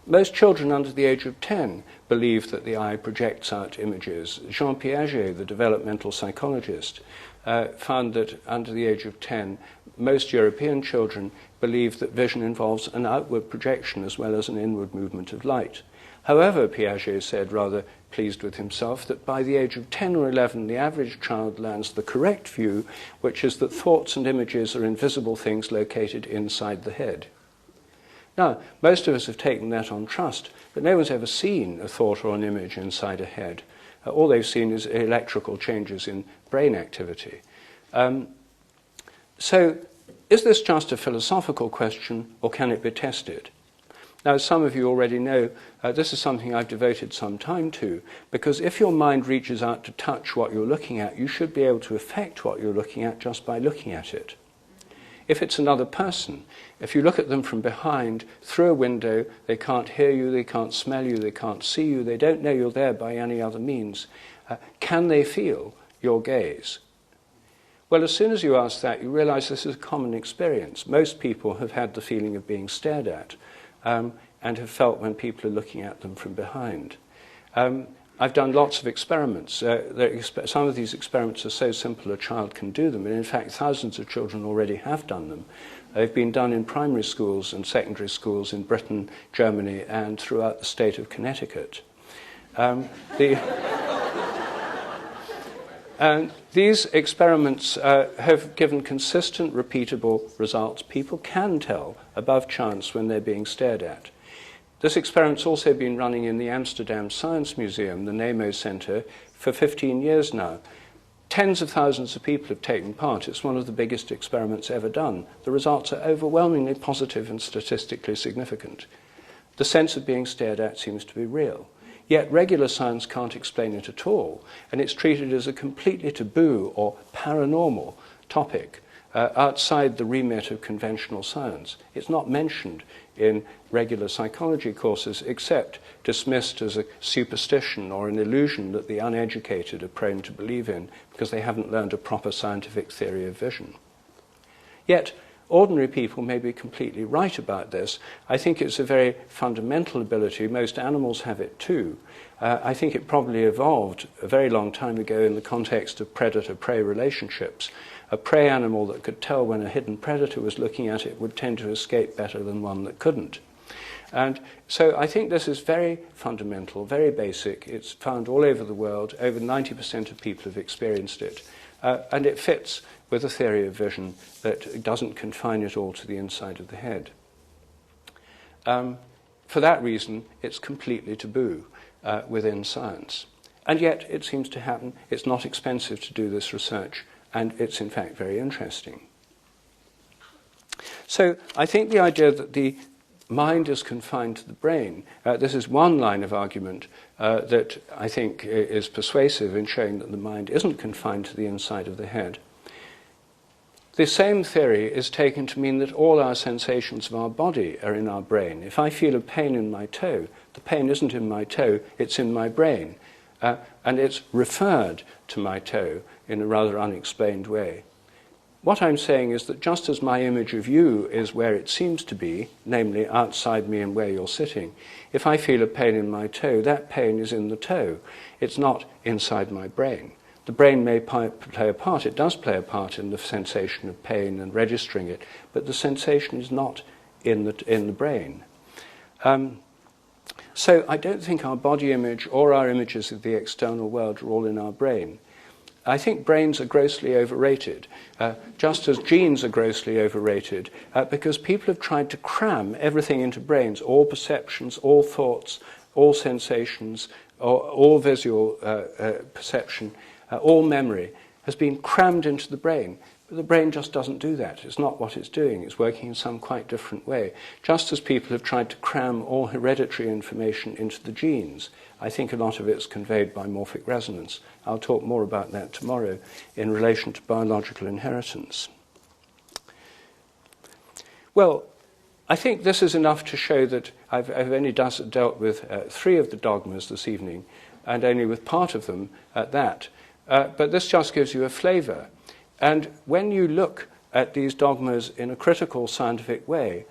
Most children under the age of 10 believe that the eye projects out images. Jean Piaget, the developmental psychologist, found that under the age of 10, most European children believe that vision involves an outward projection as well as an inward movement of light. However, Piaget said, rather pleased with himself, that by the age of 10 or 11, the average child learns the correct view, which is that thoughts and images are invisible things located inside the head. Now, most of us have taken that on trust, but no one's ever seen a thought or an image inside a head. All they've seen is electrical changes in brain activity. So, is this just a philosophical question, or can it be tested? Now, as some of you already know, this is something I've devoted some time to, because if your mind reaches out to touch what you're looking at, you should be able to affect what you're looking at just by looking at it. If it's another person, if you look at them from behind, through a window, they can't hear you, they can't smell you, they can't see you, they don't know you're there by any other means. Can they feel your gaze? Well, as soon as you ask that, you realize this is a common experience. Most people have had the feeling of being stared at, and have felt when people are looking at them from behind. I've done lots of experiments. Some of these experiments are so simple a child can do them, and in fact thousands of children already have done them. They've been done in primary schools and secondary schools in Britain, Germany, and throughout the state of Connecticut. These experiments have given consistent, repeatable results. People can tell above chance when they're being stared at. This experiment's also been running in the Amsterdam Science Museum, the NEMO Center, for 15 years now. Tens of thousands of people have taken part. It's one of the biggest experiments ever done. The results are overwhelmingly positive and statistically significant. The sense of being stared at seems to be real. Yet regular science can't explain it at all, and it's treated as a completely taboo or paranormal topic outside the remit of conventional science. It's not mentioned in regular psychology courses except dismissed as a superstition or an illusion that the uneducated are prone to believe in because they haven't learned a proper scientific theory of vision. Yet, ordinary people may be completely right about this. I think it's a very fundamental ability. Most animals have it too. I think it probably evolved a very long time ago in the context of predator-prey relationships. A prey animal that could tell when a hidden predator was looking at it would tend to escape better than one that couldn't. And so I think this is very fundamental, very basic. It's found all over the world. Over 90% of people have experienced it. And it fits with a theory of vision that doesn't confine it all to the inside of the head. For that reason, it's completely taboo within science. And yet, it seems to happen. It's not expensive to do this research, and it's in fact very interesting. So I think the idea that the mind is confined to the brain, this is one line of argument that I think is persuasive in showing that the mind isn't confined to the inside of the head. The same theory is taken to mean that all our sensations of our body are in our brain. If I feel a pain in my toe, the pain isn't in my toe, it's in my brain. And it's referred to my toe in a rather unexplained way. What I'm saying is that just as my image of you is where it seems to be, namely outside me and where you're sitting, if I feel a pain in my toe, that pain is in the toe. It's not inside my brain. The brain may play a part, it does play a part in the sensation of pain and registering it, but the sensation is not in the brain. So I don't think our body image or our images of the external world are all in our brain. I think brains are grossly overrated, just as genes are grossly overrated, because people have tried to cram everything into brains, all perceptions, all thoughts, all sensations, all visual perception, all memory has been crammed into the brain. But the brain just doesn't do that. It's not what it's doing. It's working in some quite different way. Just as people have tried to cram all hereditary information into the genes, I think a lot of it's conveyed by morphic resonance. I'll talk more about that tomorrow in relation to biological inheritance. Well, I think this is enough to show that I've only dealt with 3 of the dogmas this evening, and only with part of them at that. But this just gives you a flavour. And when you look at these dogmas in a critical scientific way,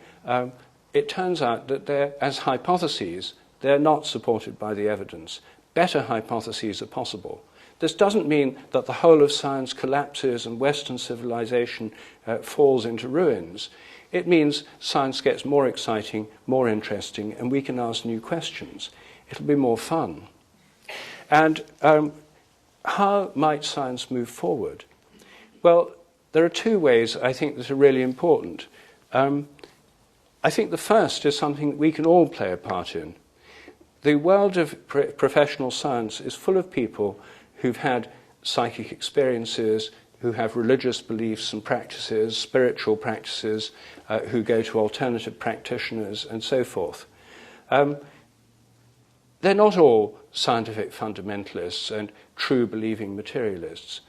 it turns out that they're, as hypotheses, they're not supported by the evidence. Better hypotheses are possible. This doesn't mean that the whole of science collapses and Western civilization falls into ruins. It means science gets more exciting, more interesting, and we can ask new questions. It'll be more fun. And how might science move forward? Well, there are 2 ways I think that are really important. I think the first is something that we can all play a part in. The world of professional science is full of people who've had psychic experiences, who have religious beliefs and practices, spiritual practices, who go to alternative practitioners and so forth. They're not all scientific fundamentalists and true believing materialists.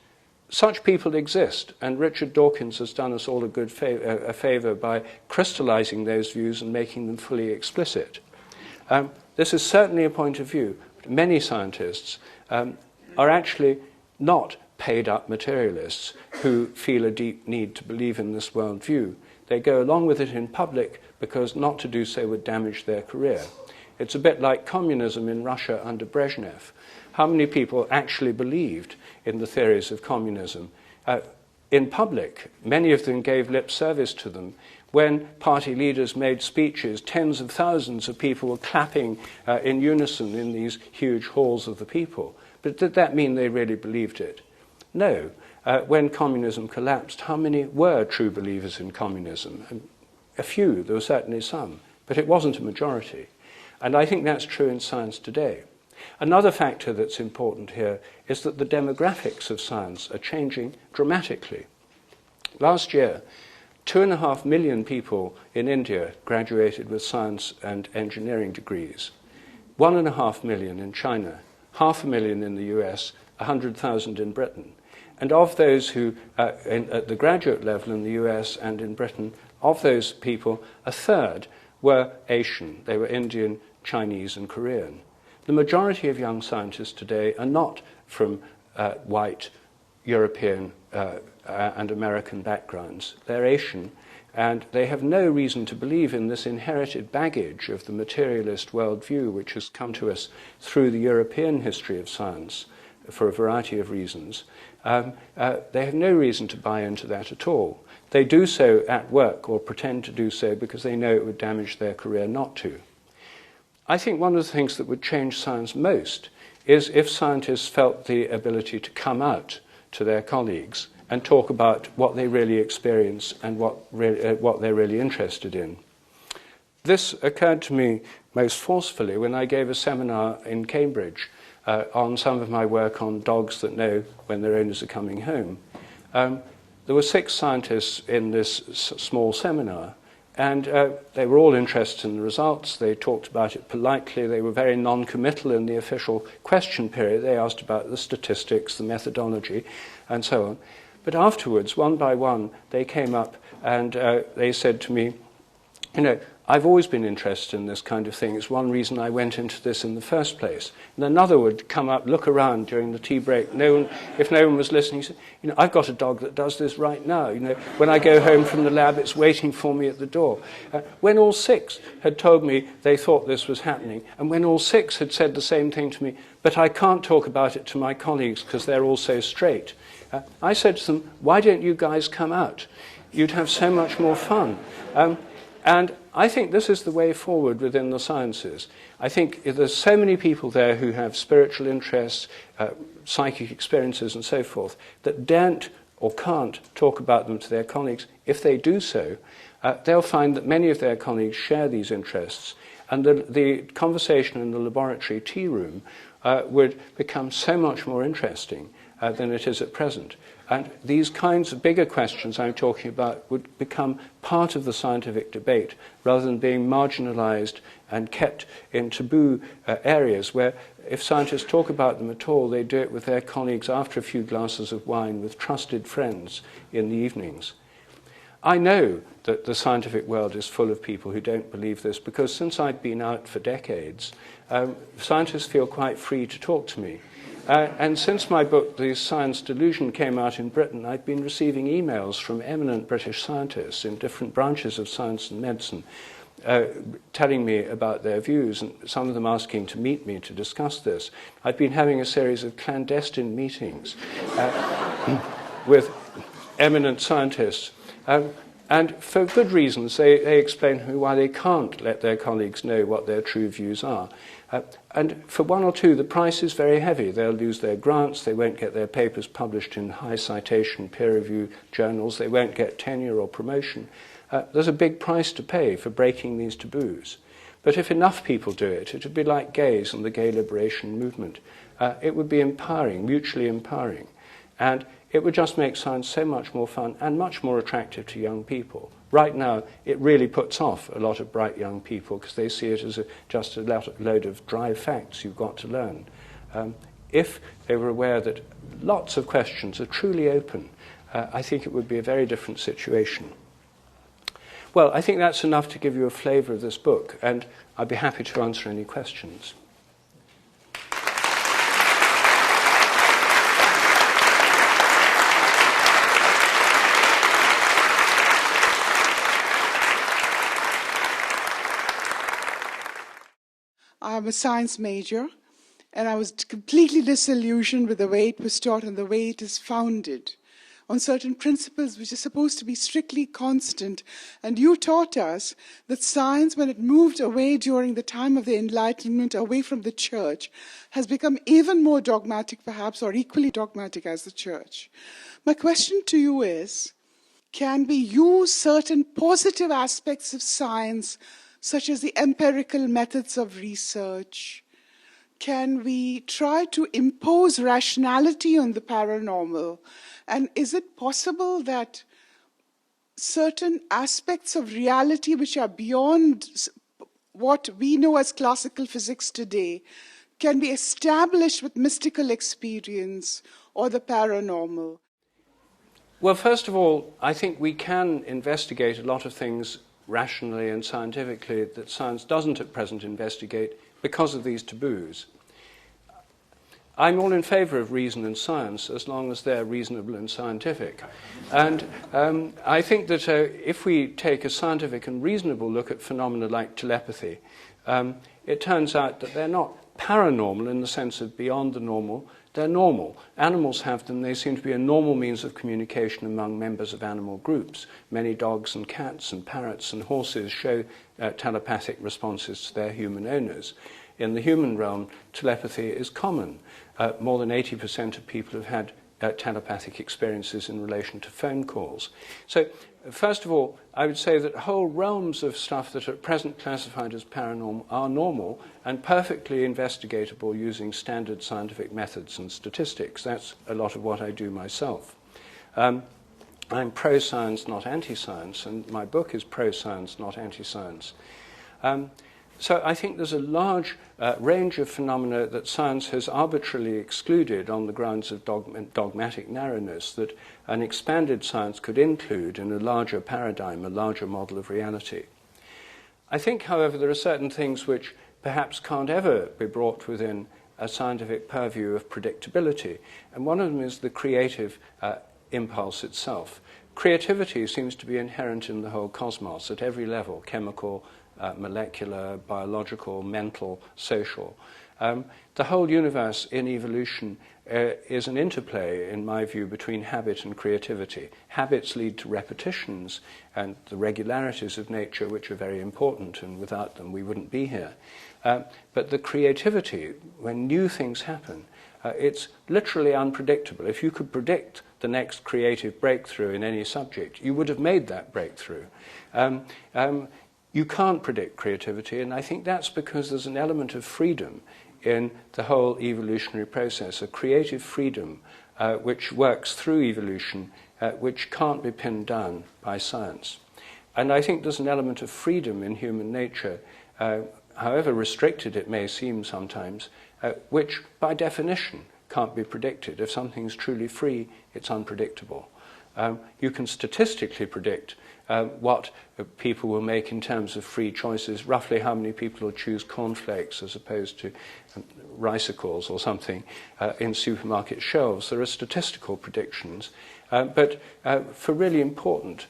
Such people exist, and Richard Dawkins has done us all a favour by crystallizing those views and making them fully explicit. This is certainly a point of view. Many scientists are actually not paid-up materialists who feel a deep need to believe in this worldview. They go along with it in public because not to do so would damage their career. It's a bit like communism in Russia under Brezhnev. How many people actually believed in the theories of communism? In public, many of them gave lip service to them. When party leaders made speeches, tens of thousands of people were clapping in unison in these huge halls of the people. But did that mean they really believed it? No. When communism collapsed, how many were true believers in communism? A few, there were certainly some, but it wasn't a majority. And I think that's true in science today. Another factor that's important here is that the demographics of science are changing dramatically. Last year, 2.5 million people in India graduated with science and engineering degrees. 1.5 million in China, 500,000 in the US, 100,000 in Britain. And of those who, at the graduate level in the US and in Britain, of those people, 1/3 were Asian. They were Indian, Chinese, and Korean. The majority of young scientists today are not from white, European, and American backgrounds. They're Asian, and they have no reason to believe in this inherited baggage of the materialist worldview which has come to us through the European history of science for a variety of reasons. They have no reason to buy into that at all. They do so at work or pretend to do so because they know it would damage their career not to. I think one of the things that would change science most is if scientists felt the ability to come out to their colleagues and talk about what they really experience and what they're really interested in. This occurred to me most forcefully when I gave a seminar in Cambridge on some of my work on dogs that know when their owners are coming home. There were 6 scientists in this small seminar, and they were all interested in the results. They talked about it politely. They were very non-committal in the official question period. They asked about the statistics, the methodology, and so on. But afterwards, one by one, they came up and they said to me, you know, I've always been interested in this kind of thing. It's one reason I went into this in the first place. And another would come up, look around during the tea break. If no one was listening, he said, you know, I've got a dog that does this right now. You know, when I go home from the lab, it's waiting for me at the door. When all 6 had told me they thought this was happening, and when all 6 had said the same thing to me, but I can't talk about it to my colleagues because they're all so straight, I said to them, why don't you guys come out? You'd have so much more fun. And I think this is the way forward within the sciences. I think there's so many people there who have spiritual interests, psychic experiences and so forth, that don't or can't talk about them to their colleagues. If they do so, they'll find that many of their colleagues share these interests, and the conversation in the laboratory tea room would become so much more interesting than it is at present. And these kinds of bigger questions I'm talking about would become part of the scientific debate rather than being marginalized and kept in taboo areas where if scientists talk about them at all, they do it with their colleagues after a few glasses of wine with trusted friends in the evenings. I know that the scientific world is full of people who don't believe this because since I've been out for decades, scientists feel quite free to talk to me. And since my book, The Science Delusion, came out in Britain, I've been receiving emails from eminent British scientists in different branches of science and medicine telling me about their views, and some of them asking to meet me to discuss this. I've been having a series of clandestine meetings with eminent scientists. And for good reasons, they explain to me why they can't let their colleagues know what their true views are. And for one or two, the price is very heavy. They'll lose their grants, they won't get their papers published in high citation, peer-reviewed journals, they won't get tenure or promotion. There's a big price to pay for breaking these taboos. But if enough people do it, it would be like gays and the gay liberation movement. It would be empowering, mutually empowering. And it would just make science so much more fun and much more attractive to young people. Right now, it really puts off a lot of bright young people because they see it as just a load of dry facts you've got to learn. If they were aware that lots of questions are truly open, I think it would be a very different situation. Well, I think that's enough to give you a flavour of this book, and I'd be happy to answer any questions. I'm a science major, and I was completely disillusioned with the way it was taught and the way it is founded on certain principles which are supposed to be strictly constant. And you taught us that science, when it moved away during the time of the Enlightenment, away from the church, has become even more dogmatic perhaps, or equally dogmatic as the church. My question to you is, can we use certain positive aspects of science, such as the empirical methods of research? Can we try to impose rationality on the paranormal? And is it possible that certain aspects of reality which are beyond what we know as classical physics today can be established with mystical experience or the paranormal? Well, first of all, I think we can investigate a lot of things rationally and scientifically that science doesn't at present investigate because of these taboos. I'm all in favour of reason and science as long as they're reasonable and scientific. And I think that if we take a scientific and reasonable look at phenomena like telepathy, it turns out that they're not paranormal in the sense of beyond the normal. They're normal. Animals have them. They seem to be a normal means of communication among members of animal groups. Many dogs and cats and parrots and horses show telepathic responses to their human owners. In the human realm, telepathy is common. More than 80% of people have had telepathic experiences in relation to phone calls. So, first of all, I would say that whole realms of stuff that are at present classified as paranormal are normal and perfectly investigatable using standard scientific methods and statistics. That's a lot of what I do myself. I'm pro-science, not anti-science, and my book is pro-science, not anti-science. So I think there's a large range of phenomena that science has arbitrarily excluded on the grounds of dogmatic narrowness that an expanded science could include in a larger paradigm, a larger model of reality. I think, however, there are certain things which perhaps can't ever be brought within a scientific purview of predictability, and one of them is the creative impulse itself. Creativity seems to be inherent in the whole cosmos at every level, chemical, molecular, biological, mental, social. The whole universe in evolution is an interplay, in my view, between habit and creativity. Habits lead to repetitions and the regularities of nature, which are very important, and without them we wouldn't be here. But the creativity, when new things happen, it's literally unpredictable. If you could predict the next creative breakthrough in any subject, you would have made that breakthrough. You can't predict creativity, and I think that's because there's an element of freedom in the whole evolutionary process, a creative freedom which works through evolution, which can't be pinned down by science. And I think there's an element of freedom in human nature, however restricted it may seem sometimes, which by definition can't be predicted. If something's truly free, it's unpredictable. You can statistically predict what people will make in terms of free choices, roughly how many people will choose cornflakes as opposed to ricicles or something in supermarket shelves. There are statistical predictions, but for really important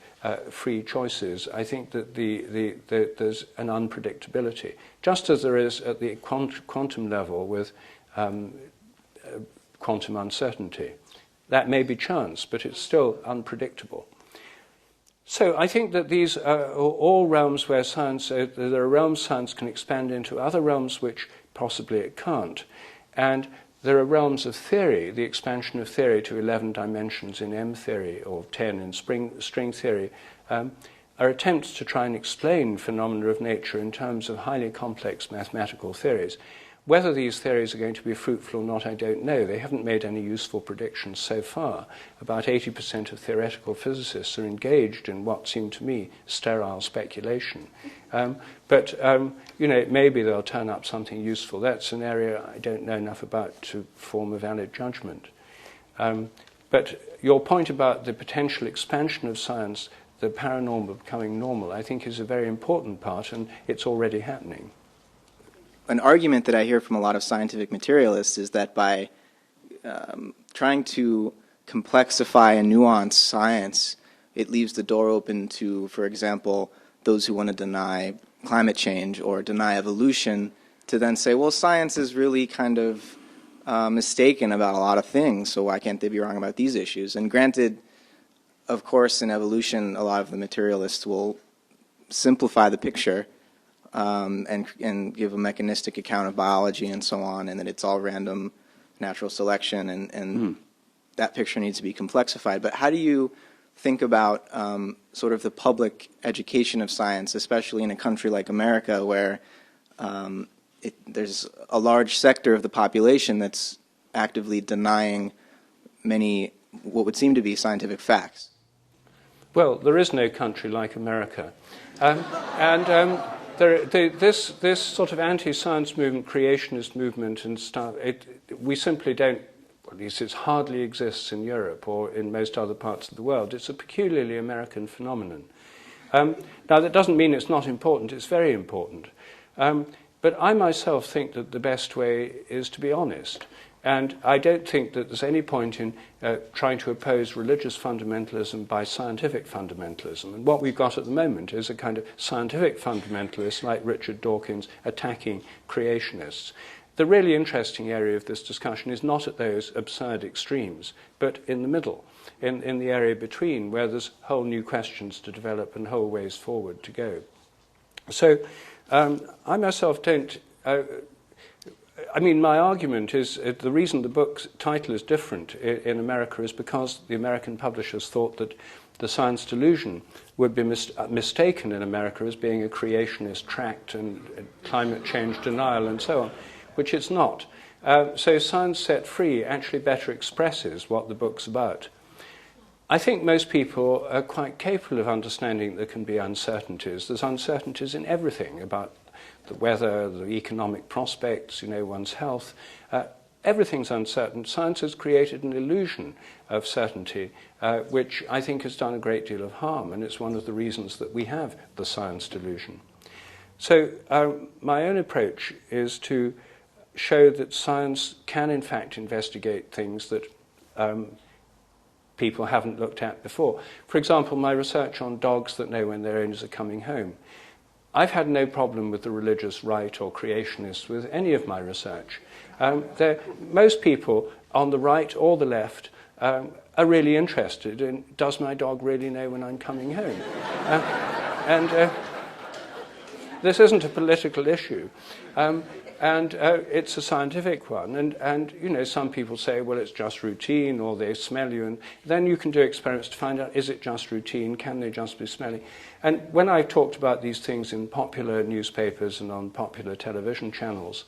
free choices, I think that there's an unpredictability, just as there is at the quantum level with quantum uncertainty. That may be chance, but it's still unpredictable. So I think that these are all realms where science, there are realms science can expand into, other realms which possibly it can't. And there are realms of theory, the expansion of theory to 11 dimensions in M theory or 10 in string theory, are attempts to try and explain phenomena of nature in terms of highly complex mathematical theories. Whether these theories are going to be fruitful or not, I don't know. They haven't made any useful predictions so far. About 80% of theoretical physicists are engaged in what seemed to me sterile speculation. But maybe they'll turn up something useful. That's an area I don't know enough about to form a valid judgment. But your point about the potential expansion of science, the paranormal becoming normal, I think is a very important part, and it's already happening. An argument that I hear from a lot of scientific materialists is that by trying to complexify and nuance science, it leaves the door open to, for example, those who want to deny climate change or deny evolution, to then say, well, science is really kind of mistaken about a lot of things, so why can't they be wrong about these issues? And granted, of course, in evolution, a lot of the materialists will simplify the picture and give a mechanistic account of biology and so on, and that it's all random natural selection, and that picture needs to be complexified. But how do you think about sort of the public education of science, especially in a country like America, where there's a large sector of the population that's actively denying many what would seem to be scientific facts? Well, there is no country like America. This sort of anti-science movement, creationist movement and stuff, we simply don't, at least it hardly exists in Europe or in most other parts of the world. It's a peculiarly American phenomenon. Now, that doesn't mean it's not important. It's very important. But I myself think that the best way is to be honest. And I don't think that there's any point in trying to oppose religious fundamentalism by scientific fundamentalism. And what we've got at the moment is a kind of scientific fundamentalist like Richard Dawkins attacking creationists. The really interesting area of this discussion is not at those absurd extremes, but in the middle, in the area between, where there's whole new questions to develop and whole ways forward to go. So I myself don't... my argument is the reason the book's title is different in America is because the American publishers thought that the science delusion would be mistaken in America as being a creationist tract and climate change denial and so on, which it's not. So Science Set Free actually better expresses what the book's about. I think most people are quite capable of understanding there can be uncertainties. There's uncertainties in everything about the weather, the economic prospects, one's health. Everything's uncertain. Science has created an illusion of certainty, which I think has done a great deal of harm, and it's one of the reasons that we have the science delusion. So my own approach is to show that science can in fact investigate things that people haven't looked at before. For example, my research on dogs that know when their owners are coming home. I've had no problem with the religious right or creationists with any of my research. Most people on the right or the left are really interested in, does my dog really know when I'm coming home? This isn't a political issue. It's a scientific one, and some people say, well, it's just routine, or they smell you, and then you can do experiments to find out, is it just routine, can they just be smelly? And when I've talked about these things in popular newspapers and on popular television channels,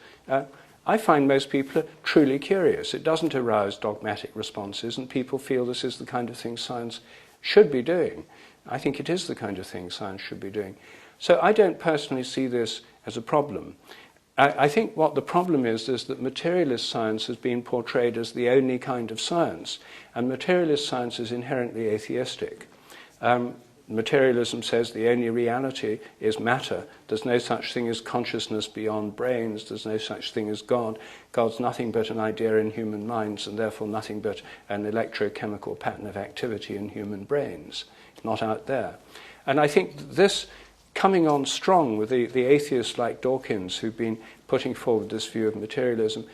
I find most people are truly curious. It doesn't arouse dogmatic responses, and people feel this is the kind of thing science should be doing. I think it is the kind of thing science should be doing. So I don't personally see this as a problem. I think what the problem is that materialist science has been portrayed as the only kind of science, and materialist science is inherently atheistic. Materialism says the only reality is matter. There's no such thing as consciousness beyond brains. There's no such thing as God. God's nothing but an idea in human minds, and therefore nothing but an electrochemical pattern of activity in human brains. It's not out there. And I think this coming on strong with the atheists like Dawkins, who've been putting forward this view of materialism,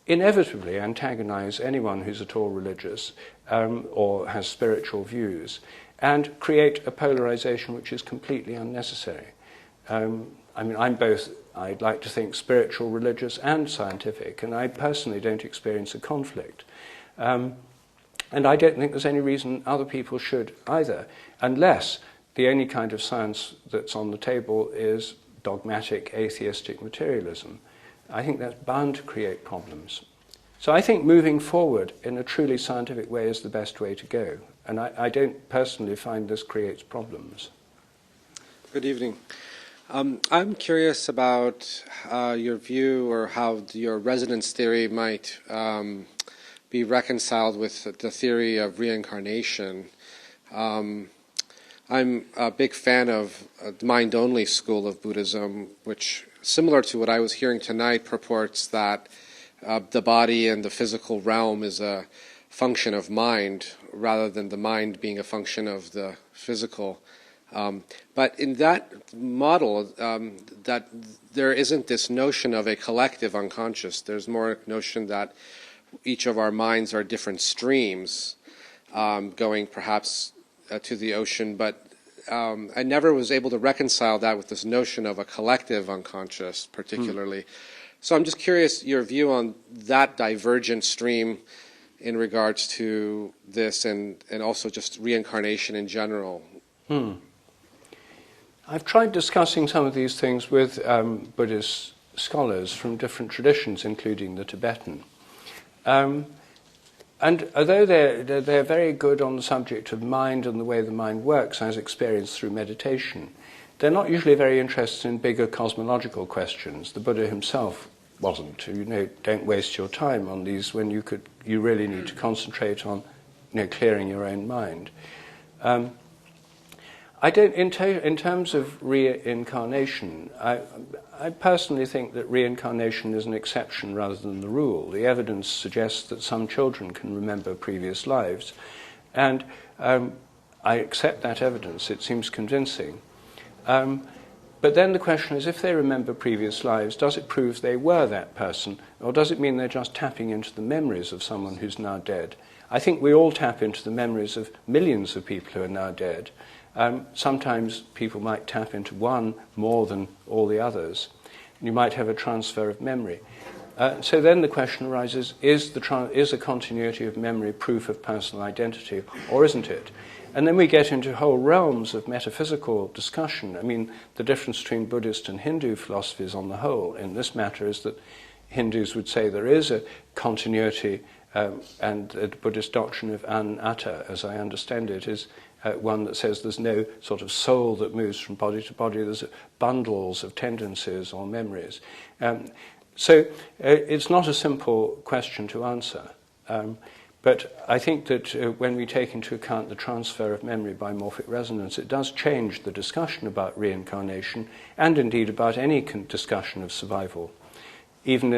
inevitably antagonize anyone who's at all religious or has spiritual views, and create a polarization which is completely unnecessary. I'm both, I'd like to think, spiritual, religious, and scientific, and I personally don't experience a conflict. And I don't think there's any reason other people should either, unless the only kind of science that's on the table is dogmatic, atheistic materialism. I think that's bound to create problems. So I think moving forward in a truly scientific way is the best way to go. And I don't personally find this creates problems. Good evening. I'm curious about your view or how your resonance theory might be reconciled with the theory of reincarnation. I'm a big fan of the mind-only school of Buddhism, which, similar to what I was hearing tonight, purports that the body and the physical realm is a function of mind, rather than the mind being a function of the physical. But in that model, that there isn't this notion of a collective unconscious. There's more notion that each of our minds are different streams, going perhaps to the ocean, but I never was able to reconcile that with this notion of a collective unconscious, particularly. So I'm just curious your view on that divergent stream in regards to this, and also just reincarnation in general. I've tried discussing some of these things with Buddhist scholars from different traditions, including the Tibetan. And although they're very good on the subject of mind and the way the mind works as experienced through meditation, they're not usually very interested in bigger cosmological questions. The Buddha himself wasn't. Don't waste your time on these when you really need to concentrate on clearing your own mind. I don't, in terms of reincarnation, I personally think that reincarnation is an exception rather than the rule. The evidence suggests that some children can remember previous lives, and I accept that evidence. It seems convincing. But then the question is, if they remember previous lives, does it prove they were that person, or does it mean they're just tapping into the memories of someone who's now dead? I think we all tap into the memories of millions of people who are now dead. Sometimes people might tap into one more than all the others. You might have a transfer of memory. So then the question arises, is a continuity of memory proof of personal identity, or isn't it? And then we get into whole realms of metaphysical discussion. I mean, the difference between Buddhist and Hindu philosophies on the whole in this matter is that Hindus would say there is a continuity And the Buddhist doctrine of anatta, as I understand it, is one that says there's no sort of soul that moves from body to body. There's bundles of tendencies or memories. So it's not a simple question to answer. But I think that when we take into account the transfer of memory by morphic resonance, it does change the discussion about reincarnation and indeed about any discussion of survival. Even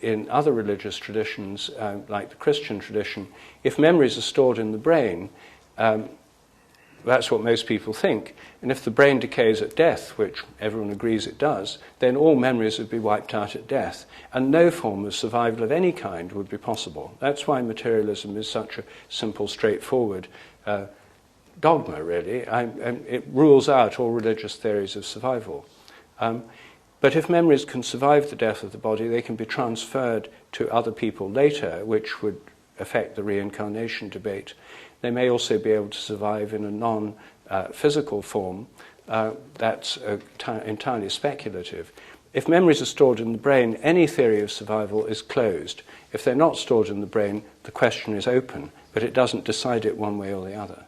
in other religious traditions, like the Christian tradition, if memories are stored in the brain, that's what most people think. And if the brain decays at death, which everyone agrees it does, then all memories would be wiped out at death. And no form of survival of any kind would be possible. That's why materialism is such a simple, straightforward dogma, really. It rules out all religious theories of survival. But if memories can survive the death of the body, they can be transferred to other people later, which would affect the reincarnation debate. They may also be able to survive in a non-physical form that's entirely speculative. If memories are stored in the brain, any theory of survival is closed. If they're not stored in the brain, the question is open, but it doesn't decide it one way or the other.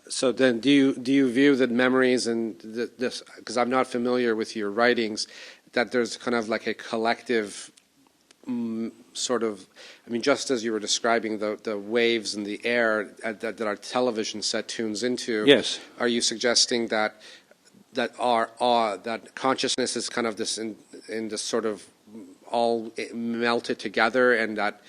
So then, do you view that memories and this, because I'm not familiar with your writings, that there's kind of like a collective sort of, I mean, just as you were describing the waves in the air that our television set tunes into, yes, are you suggesting that that consciousness is kind of this in this sort of all melted together, and that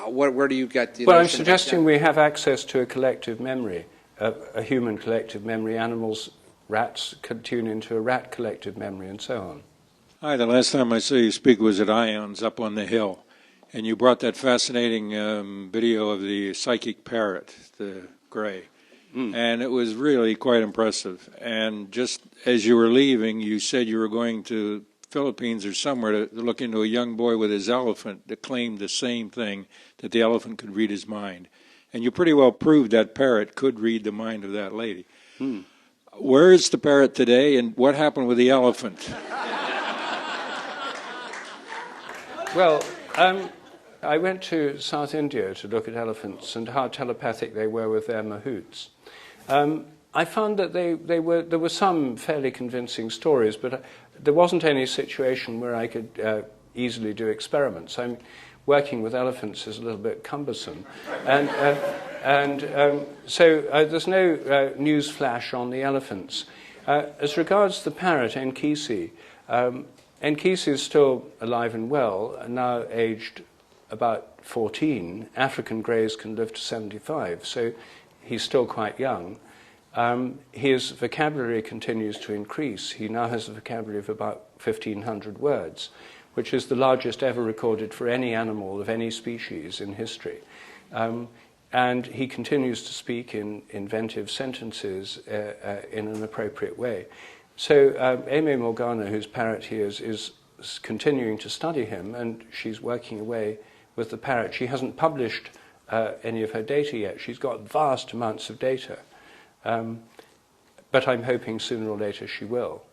where do you get the Well, I'm suggesting we have access to a collective memory, a human collective memory. Animals, rats, can tune into a rat collective memory, and so on. Hi, the last time I saw you speak was at Ions up on the hill, and you brought that fascinating video of the psychic parrot, the gray, and it was really quite impressive. And just as you were leaving, you said you were going to Philippines or somewhere to look into a young boy with his elephant that claimed the same thing, that the elephant could read his mind. And you pretty well proved that parrot could read the mind of that lady. Where is the parrot today, and what happened with the elephant? Well, I went to South India to look at elephants and how telepathic they were with their mahouts. I found that there were some fairly convincing stories, but there wasn't any situation where I could easily do experiments. Working with elephants is a little bit cumbersome, and so there's no news flash on the elephants. As regards the parrot, Enkisi, Enkisi is still alive and well, now aged about 14. African greys can live to 75, so he's still quite young. His vocabulary continues to increase. He now has a vocabulary of about 1,500 words, which is the largest ever recorded for any animal of any species in history. And he continues to speak in inventive sentences in an appropriate way. So Aimee Morgana, whose parrot he is continuing to study him, and she's working away with the parrot. She hasn't published any of her data yet. She's got vast amounts of data. But I'm hoping sooner or later she will.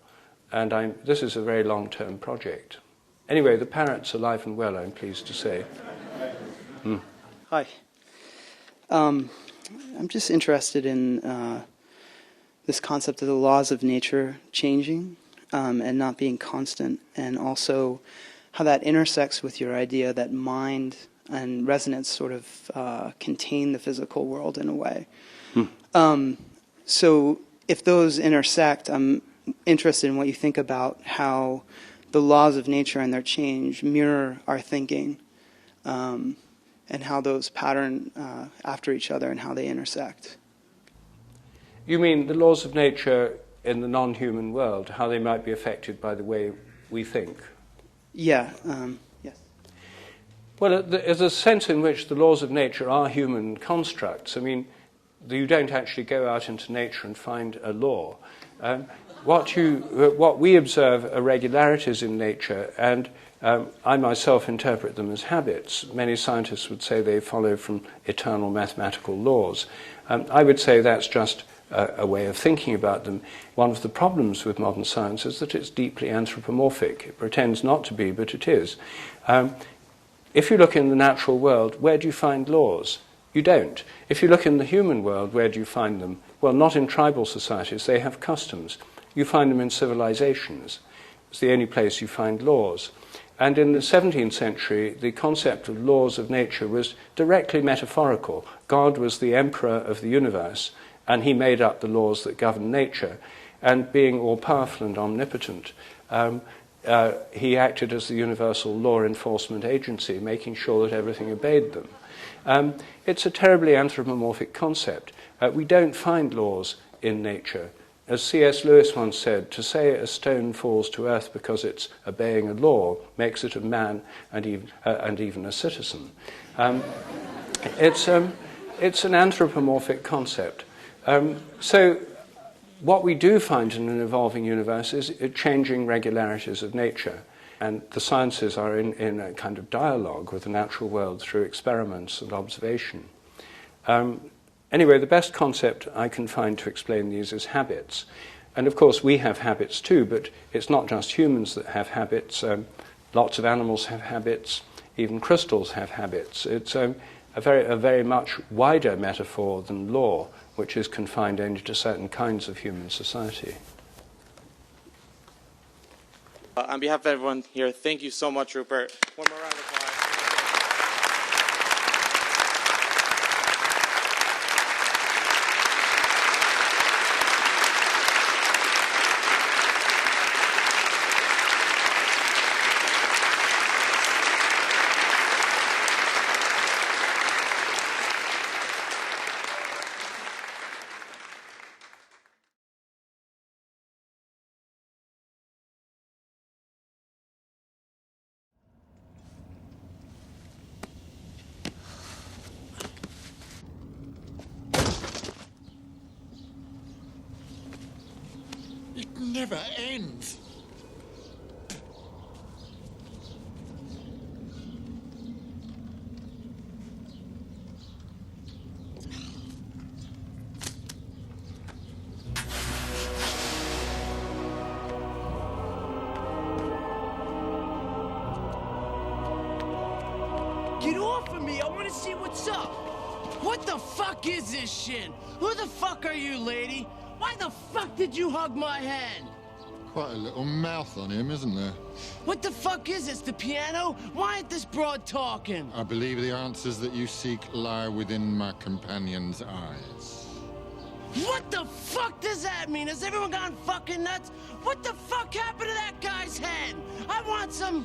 And this is a very long-term project. Anyway, the parrot's alive and well, I'm pleased to say. Hi. I'm just interested in this concept of the laws of nature changing and not being constant, and also how that intersects with your idea that mind and resonance sort of contain the physical world in a way. So if those intersect, I'm interested in what you think about how the laws of nature and their change mirror our thinking, and how those pattern after each other and how they intersect. You mean the laws of nature in the non-human world, how they might be affected by the way we think? Yeah, yes. Well, there's a sense in which the laws of nature are human constructs. I mean, you don't actually go out into nature and find a law. What we observe are regularities in nature, and I myself interpret them as habits. Many scientists would say they follow from eternal mathematical laws. I would say that's just a way of thinking about them. One of the problems with modern science is that it's deeply anthropomorphic. It pretends not to be, but it is. If you look in the natural world, where do you find laws? You don't. If you look in the human world, where do you find them? Well, not in tribal societies. They have customs. You find them in civilizations. It's the only place you find laws. And in the 17th century, the concept of laws of nature was directly metaphorical. God was the emperor of the universe, and he made up the laws that govern nature. And being all-powerful and omnipotent, he acted as the universal law enforcement agency, making sure that everything obeyed them. It's a terribly anthropomorphic concept. We don't find laws in nature. As C.S. Lewis once said, to say a stone falls to earth because it's obeying a law makes it a man and even a citizen. It's an anthropomorphic concept. So what we do find in an evolving universe is changing regularities of nature. And the sciences are in a kind of dialogue with the natural world through experiments and observation. Anyway, the best concept I can find to explain these is habits. And of course, we have habits too, but it's not just humans that have habits. Lots of animals have habits. Even crystals have habits. It's a very much wider metaphor than law, which is confined only to certain kinds of human society. On behalf of everyone here, thank you so much, Rupert. One more round of applause. It never ends. Get off of me! I want to see what's up! What the fuck is this shit? Who the fuck are you, lady? Why the fuck did you hug my hand? Quite a little mouth on him, isn't there? What the fuck is this, the piano? Why ain't this broad talking? I believe the answers that you seek lie within my companion's eyes. What the fuck does that mean? Has everyone gone fucking nuts? What the fuck happened to that guy's head? I want some...